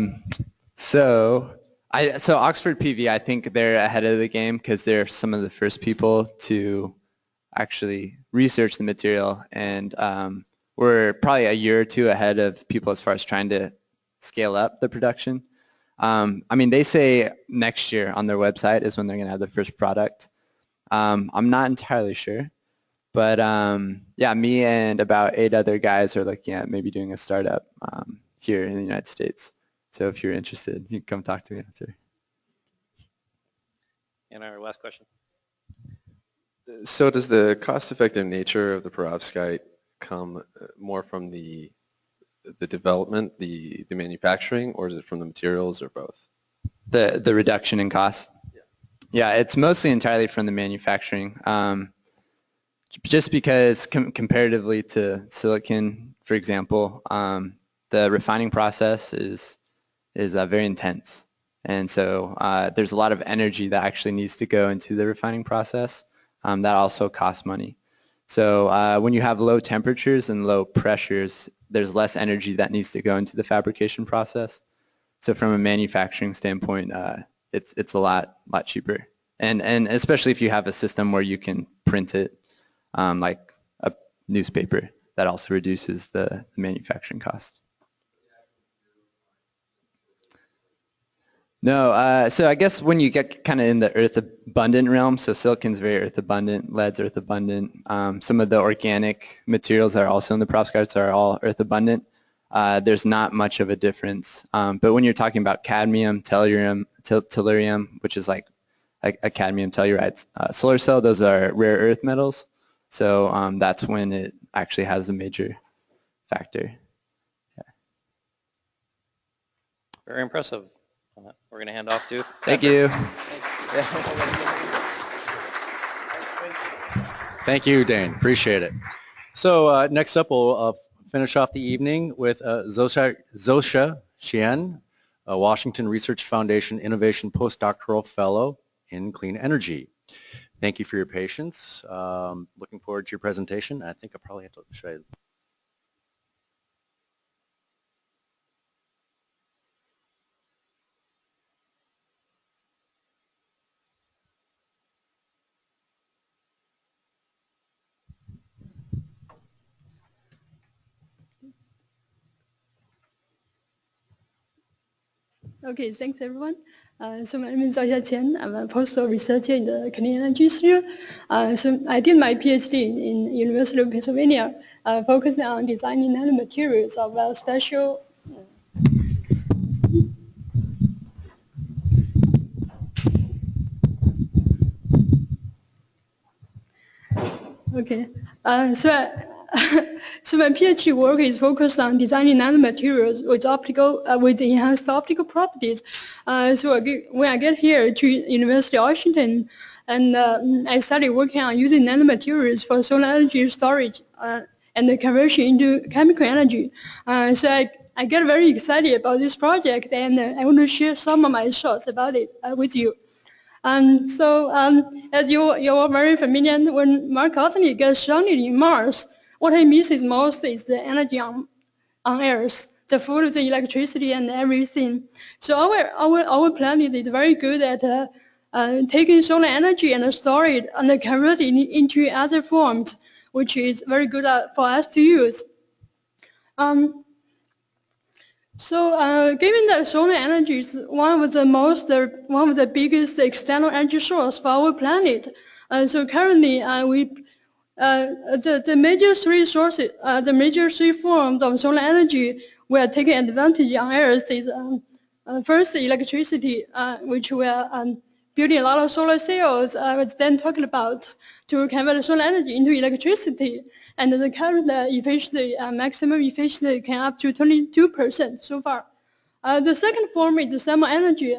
so Oxford PV, I think they're ahead of the game because they're some of the first people to actually research the material, and we're probably a year or two ahead of people as far as trying to scale up the production. I mean, they say next year on their website is when they're going to have the first product. I'm not entirely sure. But yeah, me and about 8 other guys are looking at maybe doing a startup here in the United States. So if you're interested, you can come talk to me after. And our last question. So does the cost-effective nature of the perovskite come more from the development, the manufacturing, or is it from the materials, or both? The reduction in cost? Yeah, it's mostly entirely from the manufacturing. Just because comparatively to silicon, for example, the refining process is very intense. And so there's a lot of energy that actually needs to go into the refining process. That also costs money. So when you have low temperatures and low pressures, there's less energy that needs to go into the fabrication process. So from a manufacturing standpoint, it's a lot cheaper. And especially if you have a system where you can print it like a newspaper, that also reduces the manufacturing cost. No, so I guess when you get kind of in the earth abundant realm, so silicon's very earth abundant, lead's earth abundant. Some of the organic materials that are also in the perovskites are all earth abundant. There's not much of a difference. But when you're talking about cadmium, tellurium, which is like a cadmium telluride solar cell, those are rare earth metals. So that's when it actually has a major factor. Yeah. Very impressive. We're going to hand off to. Thank you. Thank you, Dane. Appreciate it. So next up, we'll finish off the evening with Zhaoxia Qian, a Washington Research Foundation Innovation Postdoctoral Fellow in Clean Energy. Thank you for your patience. Looking forward to your presentation. I think I probably have to show you. Okay, thanks everyone. So my name is Zhaoxia Qian. I'm a postdoc researcher in the clean energy sphere. So I did my PhD in University of Pennsylvania, focusing on designing nanomaterials of special. Okay, so my PhD work is focused on designing nanomaterials with enhanced optical properties. When I get here to University of Washington, and I started working on using nanomaterials for solar energy storage and the conversion into chemical energy. So I get very excited about this project, and I want to share some of my thoughts about it with you. As you're very familiar, when Mark Anthony gets stranded in Mars, what he misses most is the energy on Earth, the food, the electricity, and everything. So our planet is very good at taking solar energy and store it and convert it into other forms, which is very good for us to use. Given that solar energy is one of the biggest external energy source for our planet, currently the major three sources, the major three forms of solar energy we are taking advantage on Earth is first electricity, which we are building a lot of solar cells. I was then talking about to convert solar energy into electricity, and the current efficiency, maximum efficiency can up to 22% so far. The second form is the thermal energy.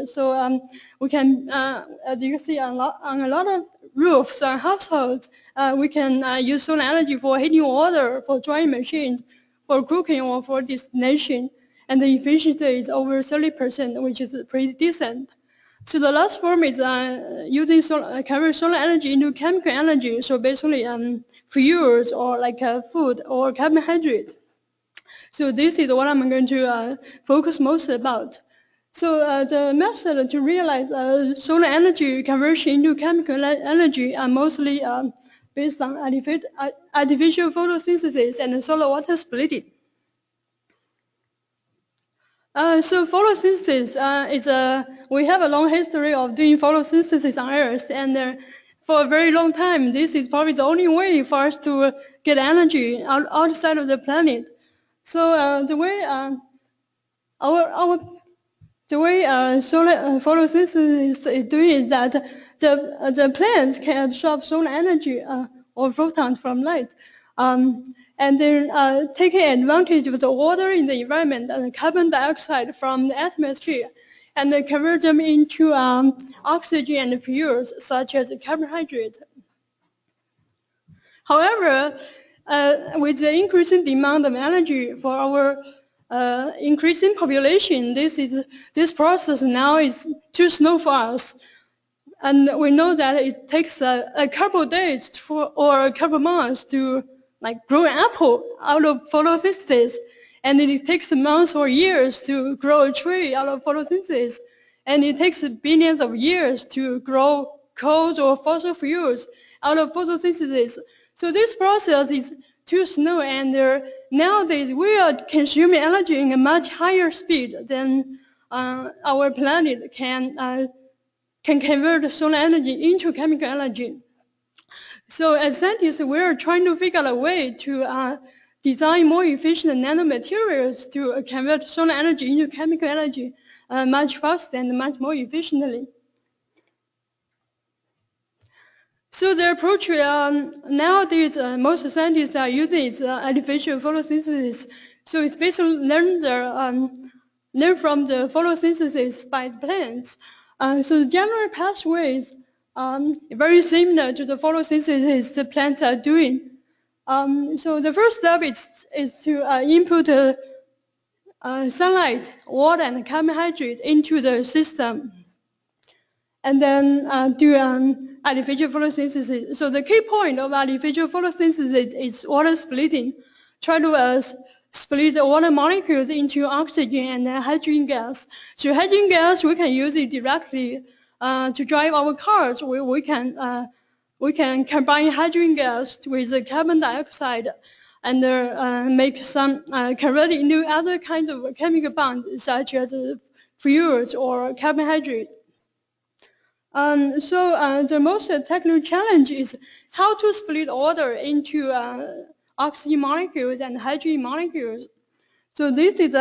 We can, as you can see on a lot of roofs and households, we can use solar energy for heating water, for drying machines, for cooking, or for distillation. And the efficiency is over 30%, which is pretty decent. So the last form is using convert solar energy into chemical energy. So basically fuels or like food or carbohydrate. So this is what I'm going to focus most about. So the method to realize solar energy conversion into chemical energy are mostly based on artificial photosynthesis and solar water splitting. Photosynthesis we have a long history of doing photosynthesis on Earth, and for a very long time, this is probably the only way for us to get energy outside of the planet. So the way solar photosynthesis is doing is that the plants can absorb solar energy or photons from light, and then taking advantage of the water in the environment and carbon dioxide from the atmosphere, and then convert them into oxygen and fuels such as carbohydrate. However, with the increasing demand of energy for our increasing population, this process now is too slow for us. And we know that it takes a couple of days or a couple of months to grow an apple out of photosynthesis, and it takes months or years to grow a tree out of photosynthesis, and it takes billions of years to grow coal or fossil fuels out of photosynthesis. So this process is too slow, and nowadays we are consuming energy in a much higher speed than our planet can convert solar energy into chemical energy. So as scientists, we are trying to figure out a way to design more efficient nanomaterials to convert solar energy into chemical energy much faster and much more efficiently. So the approach nowadays most scientists are using is artificial photosynthesis. So it's basically learn from the photosynthesis by the plants. So the general pathway is very similar to the photosynthesis the plants are doing. So the first step is to input sunlight, water, and carbohydrate into the system. and then do artificial photosynthesis. So the key point of artificial photosynthesis is water splitting. Try to split the water molecules into oxygen and hydrogen gas. So hydrogen gas, we can use it directly to drive our cars. We can combine hydrogen gas with carbon dioxide and make some convert it into other kinds of chemical bonds such as fuels or carbohydrates. So the most technical challenge is how to split water into oxygen molecules and hydrogen molecules. So this is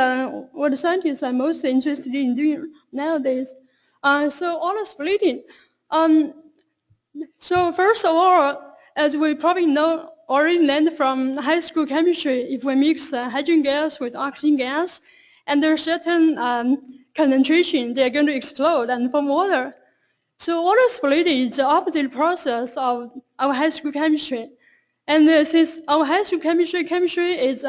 what scientists are most interested in doing nowadays. So water splitting. So first of all, as we probably know, already learned from high school chemistry, if we mix hydrogen gas with oxygen gas, and there's certain concentration, they're going to explode and form water. So water splitting is the opposite process of our high school chemistry. And since our high school chemistry is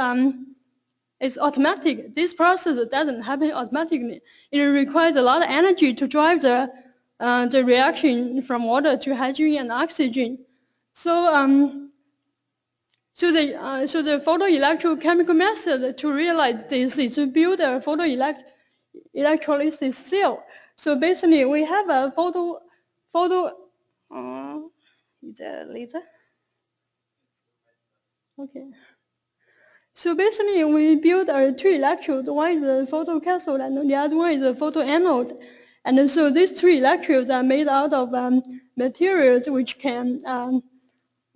automatic, this process doesn't happen automatically. It requires a lot of energy to drive the reaction from water to hydrogen and oxygen. So the photoelectrochemical method to realize this is to build a photoelectrolysis cell. So basically, we have a is that laser? Okay. So basically, we build two electrodes. One is a photocathode, and the other one is a photoanode. And so these two electrodes are made out of materials which can,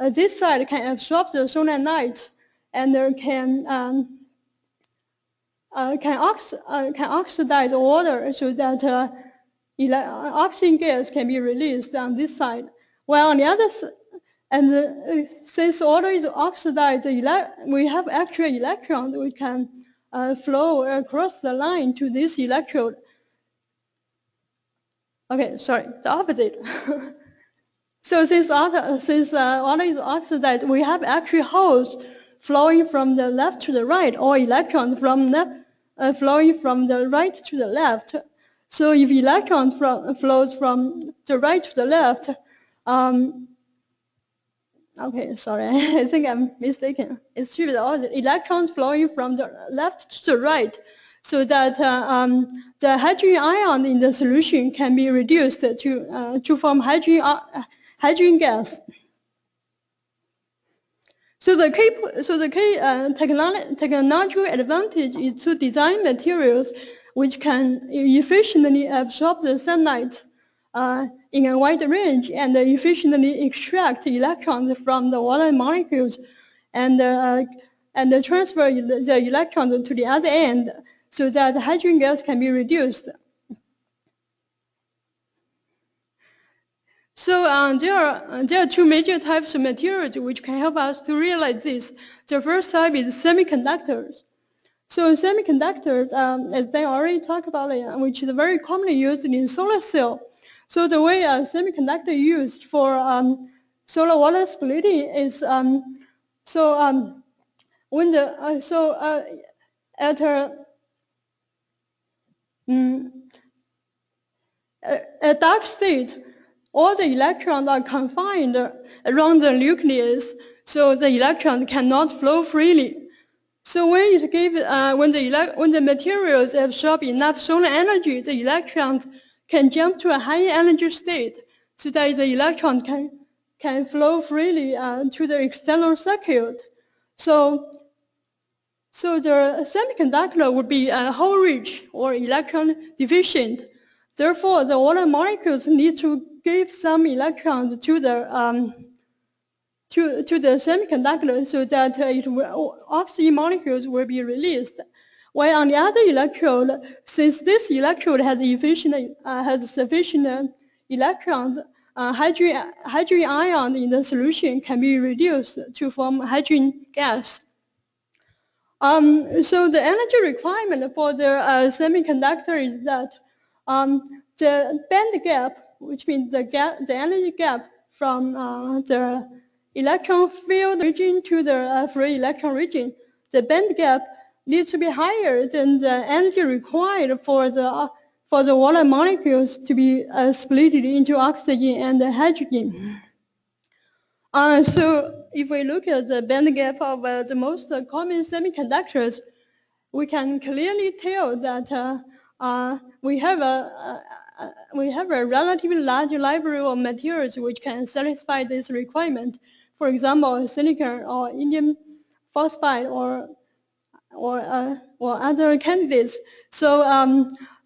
this side can absorb the solar light, and can oxidize water so that oxygen gas can be released on this side. While on the other side, and since water is oxidized, we have actual electrons which can flow across the line to this electrode. Okay, sorry, the opposite. So since water is oxidized, we have actually holes flowing from the left to the right, or electrons from flowing from the right to the left. So if electrons flows from the right to the left, okay, sorry, I think I'm mistaken. It should be the opposite. Electrons flowing from the left to the right, so that the hydrogen ion in the solution can be reduced to form hydrogen gas. So the key technological advantage is to design materials which can efficiently absorb the sunlight in a wide range and efficiently extract electrons from the water molecules and transfer the electrons to the other end so that hydrogen gas can be reduced. So there are two major types of materials which can help us to realize this. The first type is semiconductors. So semiconductors, as they already talked about it, which is very commonly used in solar cell. So the way a semiconductor used for solar water splitting is when the at a dark state, all the electrons are confined around the nucleus, so the electrons cannot flow freely. So when the materials absorb enough solar energy, the electrons can jump to a higher energy state, so that the electron can flow freely to the external circuit. So the semiconductor would be hole rich or electron deficient. Therefore, the water molecules need to give some electrons to the semiconductor so that oxygen molecules will be released. While on the other electrode, since this electrode has sufficient electrons, hydrogen ion in the solution can be reduced to form hydrogen gas. So the energy requirement for the semiconductor is that the band gap, which means the energy gap from the electron field region to the free electron region, the band gap needs to be higher than the energy required for the for the water molecules to be split into oxygen and hydrogen. So if we look at the band gap of the most common semiconductors, we can clearly tell that we have a relatively large library of materials which can satisfy this requirement. For example, silicon or indium phosphide or other candidates. So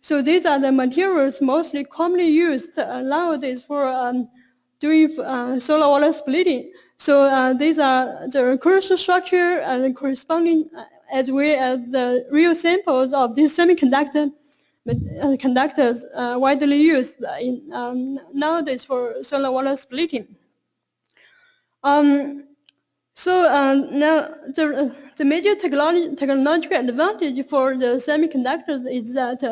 so these are the materials mostly commonly used nowadays for doing solar water splitting. So these are the crystal structure and corresponding as well as the real samples of these semiconductors widely used in, nowadays for solar water splitting. So now the major technological advantage for the semiconductors is that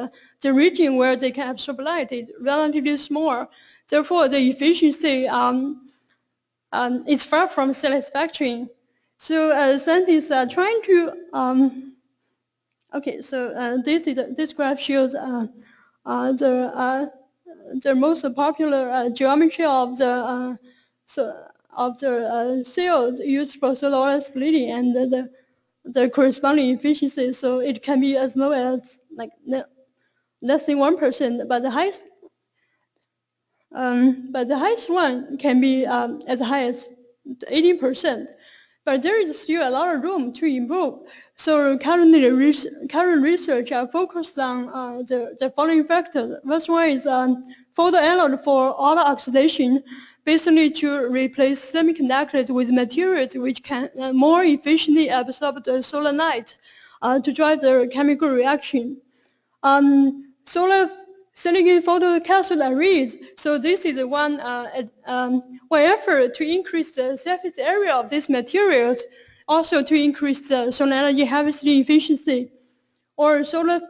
the region where they can absorb light is relatively small. Therefore, the efficiency is far from satisfactory. So scientists are trying to okay. So this graph shows the most popular geometry of the cells used for solar water splitting and the corresponding efficiency. So it can be as low as like less than 1%, but the highest one can be as high as 18%. But there is still a lot of room to improve. So current research are focused on the following factors. First one is photoanode for auto oxidation, basically to replace semiconductors with materials which can more efficiently absorb the solar light to drive the chemical reaction. Solar silicon photocathode arrays. So this is one effort to increase the surface area of these materials, also to increase the solar energy harvesting efficiency. Or solar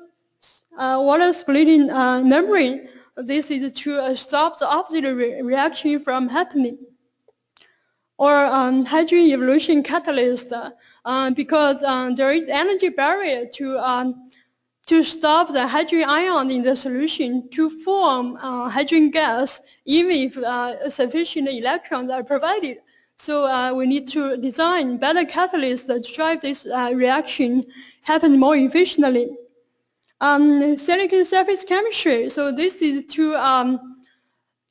water splitting membrane. This is to stop the opposite reaction from happening. Or hydrogen evolution catalyst, because there is energy barrier to stop the hydrogen ion in the solution to form hydrogen gas, even if sufficient electrons are provided. So we need to design better catalysts that drive this reaction happen more efficiently. Silicon surface chemistry. So this is to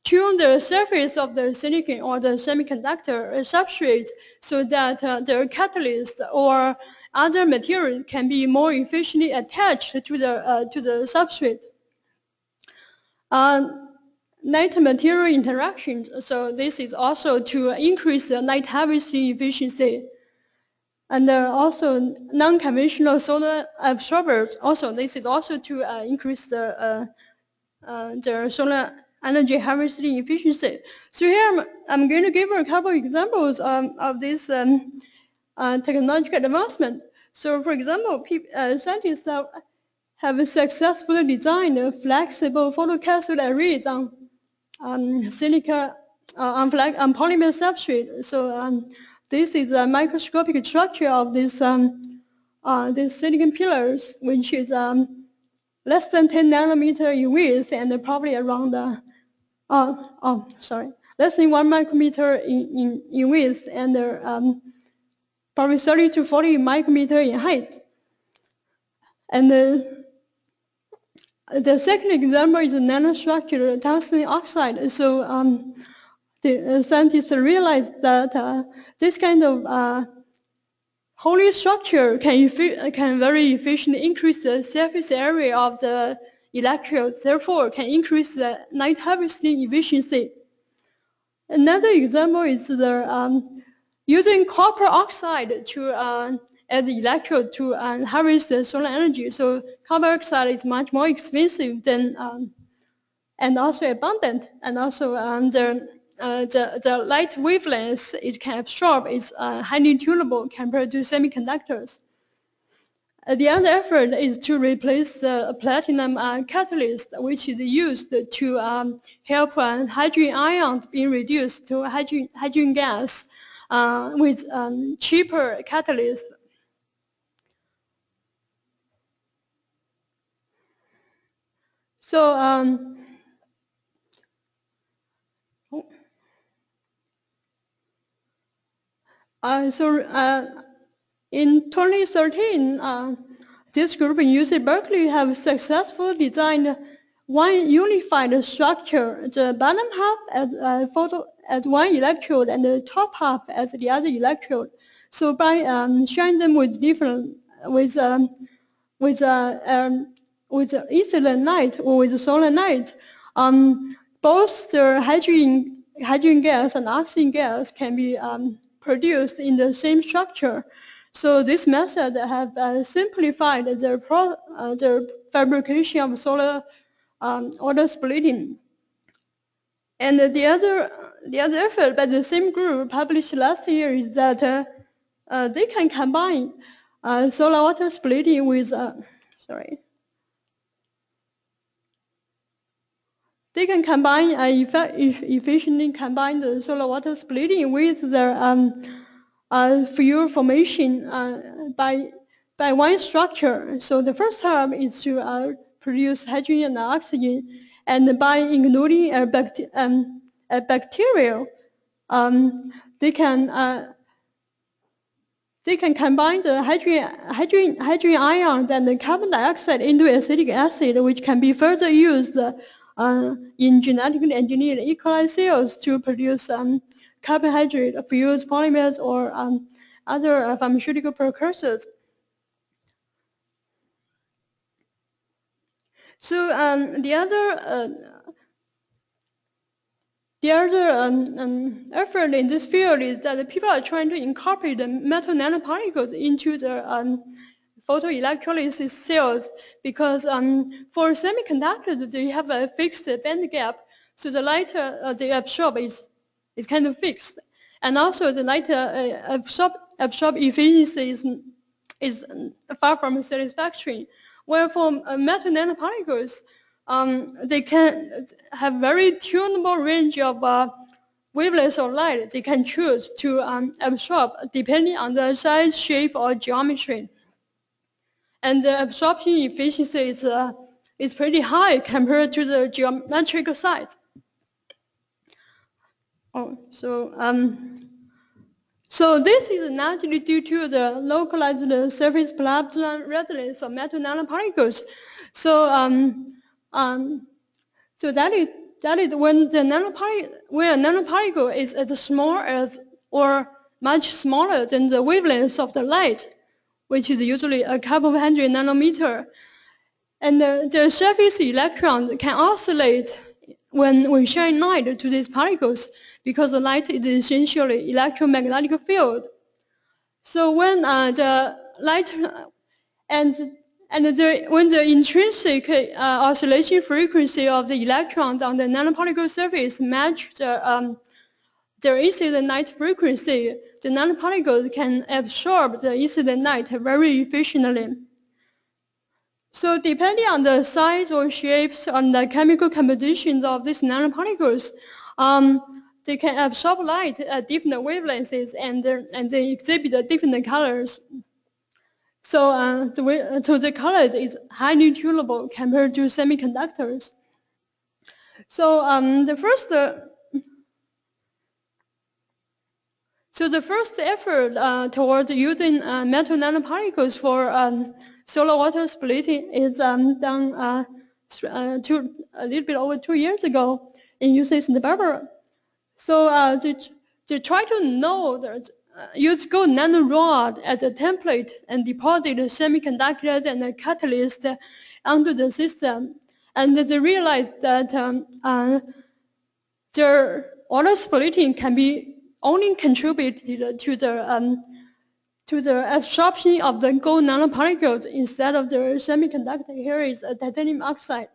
tune the surface of the silicon or the semiconductor substrate so that the catalyst or other material can be more efficiently attached to the substrate. Light material interactions. So this is also to increase the light harvesting efficiency. And also non-conventional solar absorbers. Also, this is also to increase the solar energy harvesting efficiency. So here I'm going to give a couple examples of this technological advancement. So for example, scientists have successfully designed a flexible photocathode arrays on silicon on polymer substrate. So this is a microscopic structure of this these silicon pillars, which is less than 10 nanometer in width and probably around less than 1 micrometer in width and probably 30 to 40 micrometer in height. And the second example is a nanostructured tungsten oxide. So the scientists realized that this kind of holy structure can very efficiently increase the surface area of the electrodes, therefore can increase the light harvesting efficiency. Another example is the using copper oxide to as the electrode to harvest the solar energy. So copper oxide is much more expensive than and also abundant, and also the light wavelength it can absorb is highly tunable compared to semiconductors. The other effort is to replace the platinum catalyst, which is used to help hydrogen ions being reduced to hydrogen gas with cheaper catalyst. So, in 2013, this group in UC Berkeley have successfully designed one unified structure. The bottom half as one electrode and the top half as the other electrode. So by sharing them with ethylene light or with solar light, both the hydrogen gas and oxygen gas can be produced in the same structure. So this method have simplified the fabrication of solar water splitting. And the other effort by the same group published last year is that they can combine solar water splitting with they can combine efficiently combine the solar water splitting with their fuel formation by one structure. So the first step is to produce hydrogen and oxygen, and by including a bacterial, they can combine the hydrogen ion and the carbon dioxide into acetic acid, which can be further used in genetically engineered E. coli cells to produce carbohydrate fuels, polymers, or other pharmaceutical precursors. So the other effort in this field is that people are trying to incorporate the metal nanoparticles into the photoelectrolysis cells, because for semiconductors they have a fixed band gap, so the light they absorb is kind of fixed, and also the light absorb efficiency is far from satisfactory. Where for metal nanoparticles, they can have very tunable range of wavelengths of light they can choose to absorb depending on the size, shape, or geometry. And the absorption efficiency is pretty high compared to the geometrical size. So this is largely due to the localized surface plasma resonance of metal nanoparticles. So so that is when a nanoparticle is as small as or much smaller than the wavelength of the light, which is usually a couple of hundred nanometer. And the surface electrons can oscillate when we shine light to these particles, because the light is essentially electromagnetic field. So when the light when the intrinsic oscillation frequency of the electrons on the nanoparticle surface match their incident light frequency, the nanoparticles can absorb the incident light very efficiently. So depending on the size or shapes and the chemical compositions of these nanoparticles, they can absorb light at different wavelengths, and they exhibit different colors. So the colors is highly tunable compared to semiconductors. So the first effort towards using metal nanoparticles for solar water splitting is done a little bit over 2 years ago in UC Santa Barbara. So to try to know that use gold nanorod as a template and deposit semiconductors and a catalyst onto the system, and they realized that their water splitting can be only contributed to the absorption of the gold nanoparticles instead of the semiconductor. Here is a titanium oxide.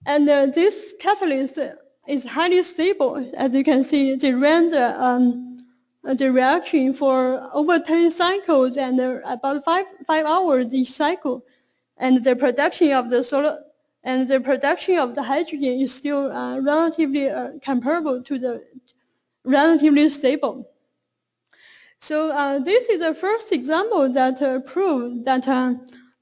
And this catalyst is highly stable. As you can see, they ran the reaction for over 10 cycles and about 5 hours each cycle. And the production of the hydrogen is still relatively comparable to the relatively stable. So this is the first example that proved that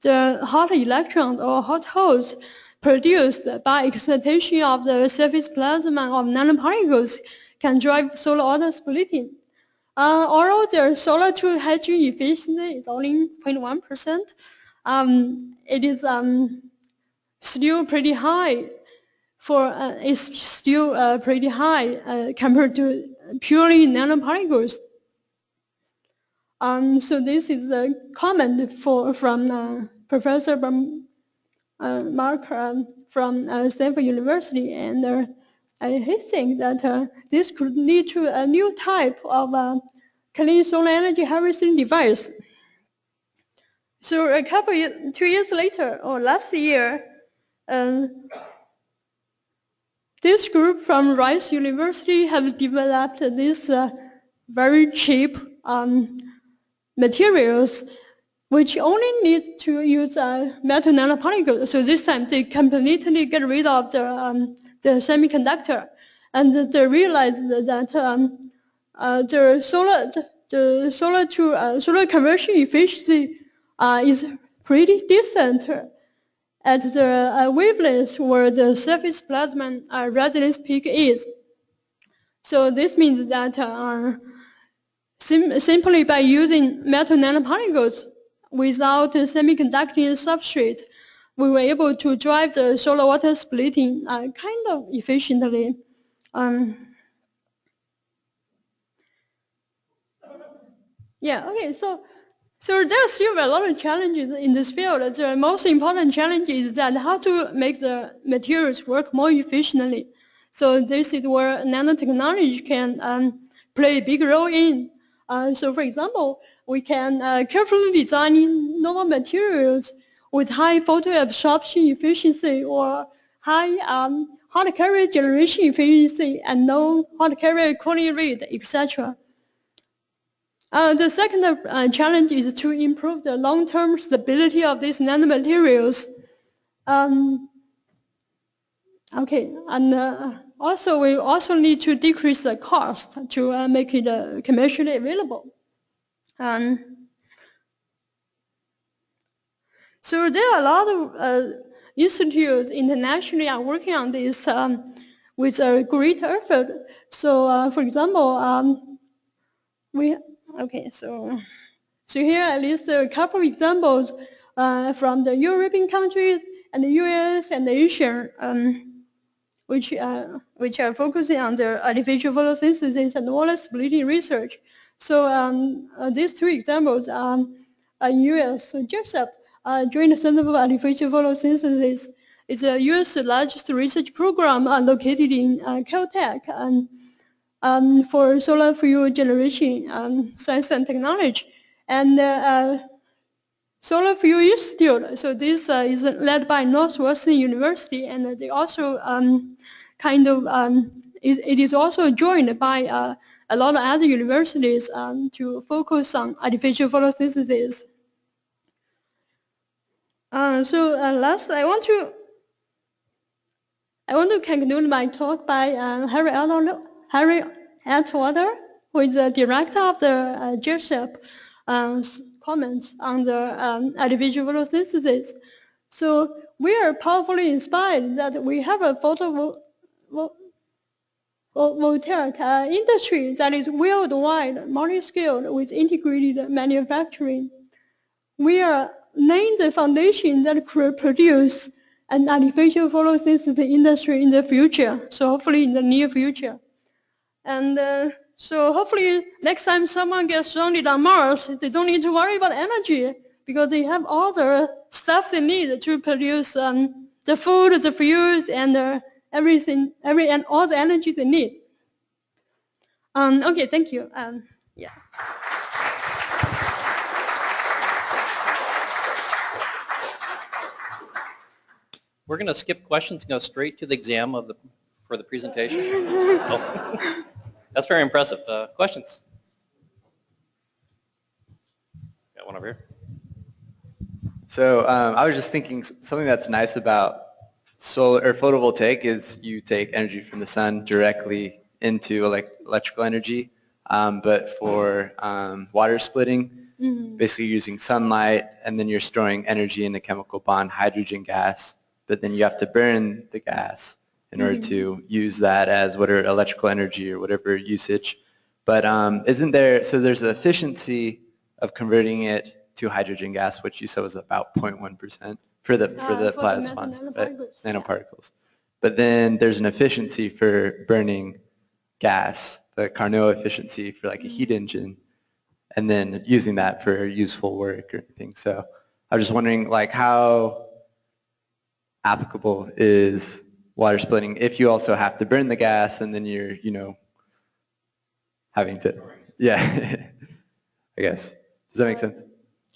the hot electrons or hot holes produced by excitation of the surface plasma of nanoparticles can drive solar water splitting. Although the solar to hydrogen efficiency is only 0.1%, it is still pretty high compared to purely nanoparticles. So this is a comment from Professor Mark from Stanford University, and he thinks that this could lead to a new type of clean solar energy harvesting device. So 2 years later, or last year, this group from Rice University have developed this very cheap materials which only need to use metal nanoparticles. So this time they completely get rid of the semiconductor, and they realized that the solar conversion efficiency is pretty decent at the wavelength where the surface plasma resonance peak is. So this means that simply by using metal nanoparticles without a semiconducting substrate, we were able to drive the solar water splitting kind of efficiently. Yeah, okay, so there's still a lot of challenges in this field. The most important challenge is that how to make the materials work more efficiently. So this is where nanotechnology can play a big role in. So for example, we can carefully design novel materials with high photoabsorption efficiency or high hot carrier generation efficiency and no hot carrier cooling rate, etc. The second challenge is to improve the long-term stability of these nanomaterials. Okay, and also we also need to decrease the cost to make it commercially available. So there are a lot of institutes internationally are working on this with a great effort. So for example, so here I list a couple of examples from the European countries and the US and Asia, which are focusing on the artificial photosynthesis and water splitting research. So these two examples are in US. So JCEP, Joint Center for Artificial Photosynthesis, is the US largest research program located in Caltech and for solar fuel generation science and technology. And Solar Fuel Institute, so this is led by Northwestern University, and they also it is also joined by a lot of other universities to focus on artificial photosynthesis. Last, I want to conclude my talk by Harry Atwater, who is the director of the JCEP, comments on the artificial photosynthesis. So we are powerfully inspired that we have a photovoltaic industry that is worldwide, multi-scaled with integrated manufacturing. We are laying the foundation that could produce an artificial photosynthesis industry in the future, so hopefully in the near future. And so hopefully next time someone gets stranded on Mars, they don't need to worry about energy because they have all the stuff they need to produce the food, the fuels, and everything, and all the energy they need. Okay, thank you. Yeah. We're going to skip questions and go straight to the exam for the presentation. Oh. That's very impressive. Questions? Got one over here. So I was just thinking something that's nice about solar or photovoltaic is you take energy from the sun directly into electrical energy, but for water splitting, basically using sunlight, and then you're storing energy in a chemical bond, hydrogen gas, but then you have to burn the gas in order to use that as whatever electrical energy or whatever usage. But isn't there, so there's the efficiency of converting it to hydrogen gas, which you said was about 0.1% for the plasmas, right? Nanoparticles. But then there's an efficiency for burning gas, the Carnot efficiency for like a heat engine, and then using that for useful work or anything. So I was just wondering, like, how applicable is water splitting if you also have to burn the gas and then you're, you know, having to, yeah, I guess. Does that make sense?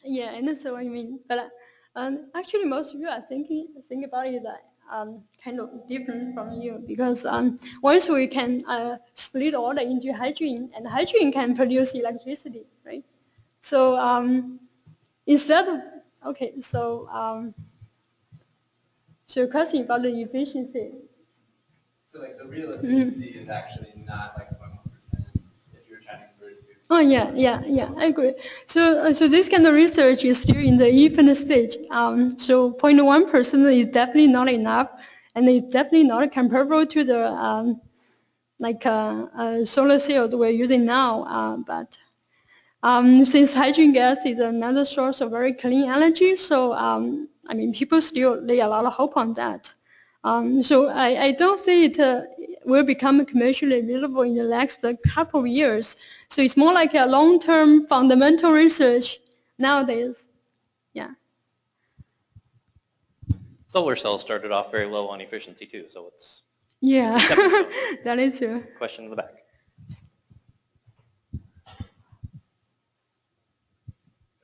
Yeah, I understand what you mean. But actually, most of you are think about it kind of different from you, because once we can split order into hydrogen, and hydrogen can produce electricity, right? So instead of, okay, so so question about the efficiency. So like the real efficiency is actually not like 0.1% if you're trying to convert it to. Oh yeah, I agree. So this kind of research is still in the infant stage. So 0.1% is definitely not enough, and it's definitely not comparable to the solar cells we're using now. But since hydrogen gas is another source of very clean energy, so I mean, people still lay a lot of hope on that. So I don't think it will become commercially available in the next couple of years. So it's more like a long-term fundamental research nowadays. Yeah. Solar cells started off very low on efficiency too, so it's that is true. Question in the back.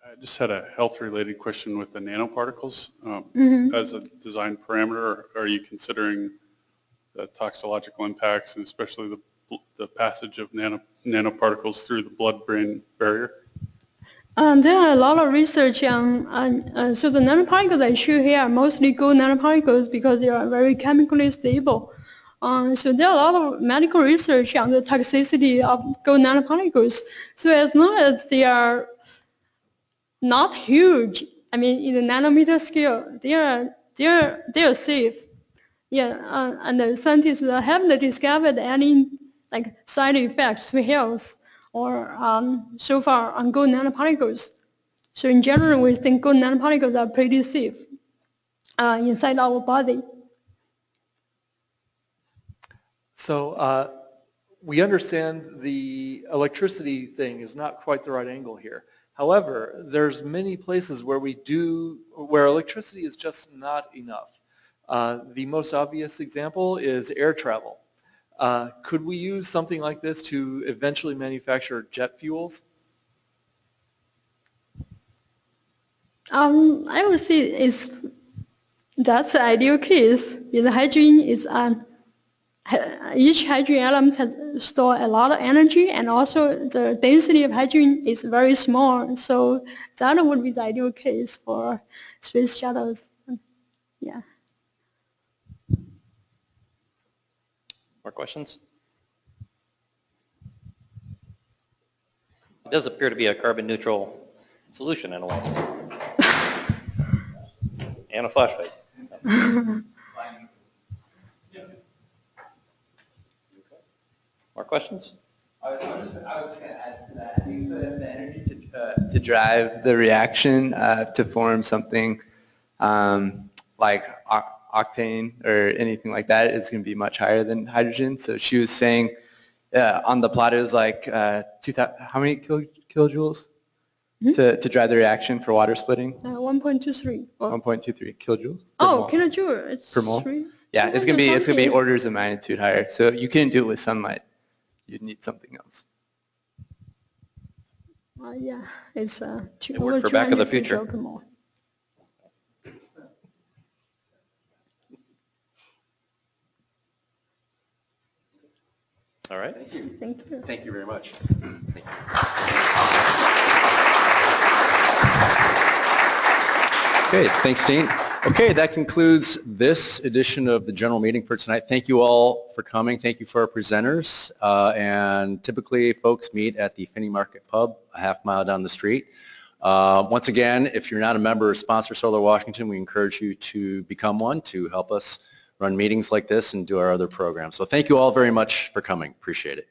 I just had a health-related question with the nanoparticles. As a design parameter, are you considering the toxicological impacts and especially the passage of nanoparticles through the blood-brain barrier? There are a lot of research on so the nanoparticles I show here are mostly gold nanoparticles because they are very chemically stable. So there are a lot of medical research on the toxicity of gold nanoparticles. So as long as they are not huge, I mean in the nanometer scale, they are safe. Yeah, and the scientists haven't discovered any like side effects to health or so far on gold nanoparticles. So in general, we think gold nanoparticles are pretty safe inside our body. So we understand the electricity thing is not quite the right angle here. However, there's many places where where electricity is just not enough. The most obvious example is air travel. Could we use something like this to eventually manufacture jet fuels? I would say that's the ideal case. The hydrogen is each hydrogen element has store a lot of energy, and also the density of hydrogen is very small. So that would be the ideal case for space shuttles. Yeah. More questions? It does appear to be a carbon neutral solution in a way. And a flashlight. More questions? I was going to add to that. Do you put the energy to drive the reaction to form something like octane or anything like that is going to be much higher than hydrogen? So she was saying on the plot it was like 2,000, how many kilojoules to drive the reaction for water splitting? 1.23. 1.23 kilojoules. Oh, kilojoule. It's per mole. 3. Yeah, it's gonna be orders of magnitude higher. So you couldn't do it with sunlight. You'd need something else. Yeah, it's it worked for Back of the Future. All right. Thank you. Thank you. Thank you very much. Thank you. Okay, thanks, Dane. Okay, that concludes this edition of the general meeting for tonight. Thank you all for coming. Thank you for our presenters. And typically, folks meet at the Finney Market Pub, a half mile down the street. Once again, if you're not a member or sponsor Solar Washington, we encourage you to become one to help us run meetings like this and do our other programs. So thank you all very much for coming. Appreciate it.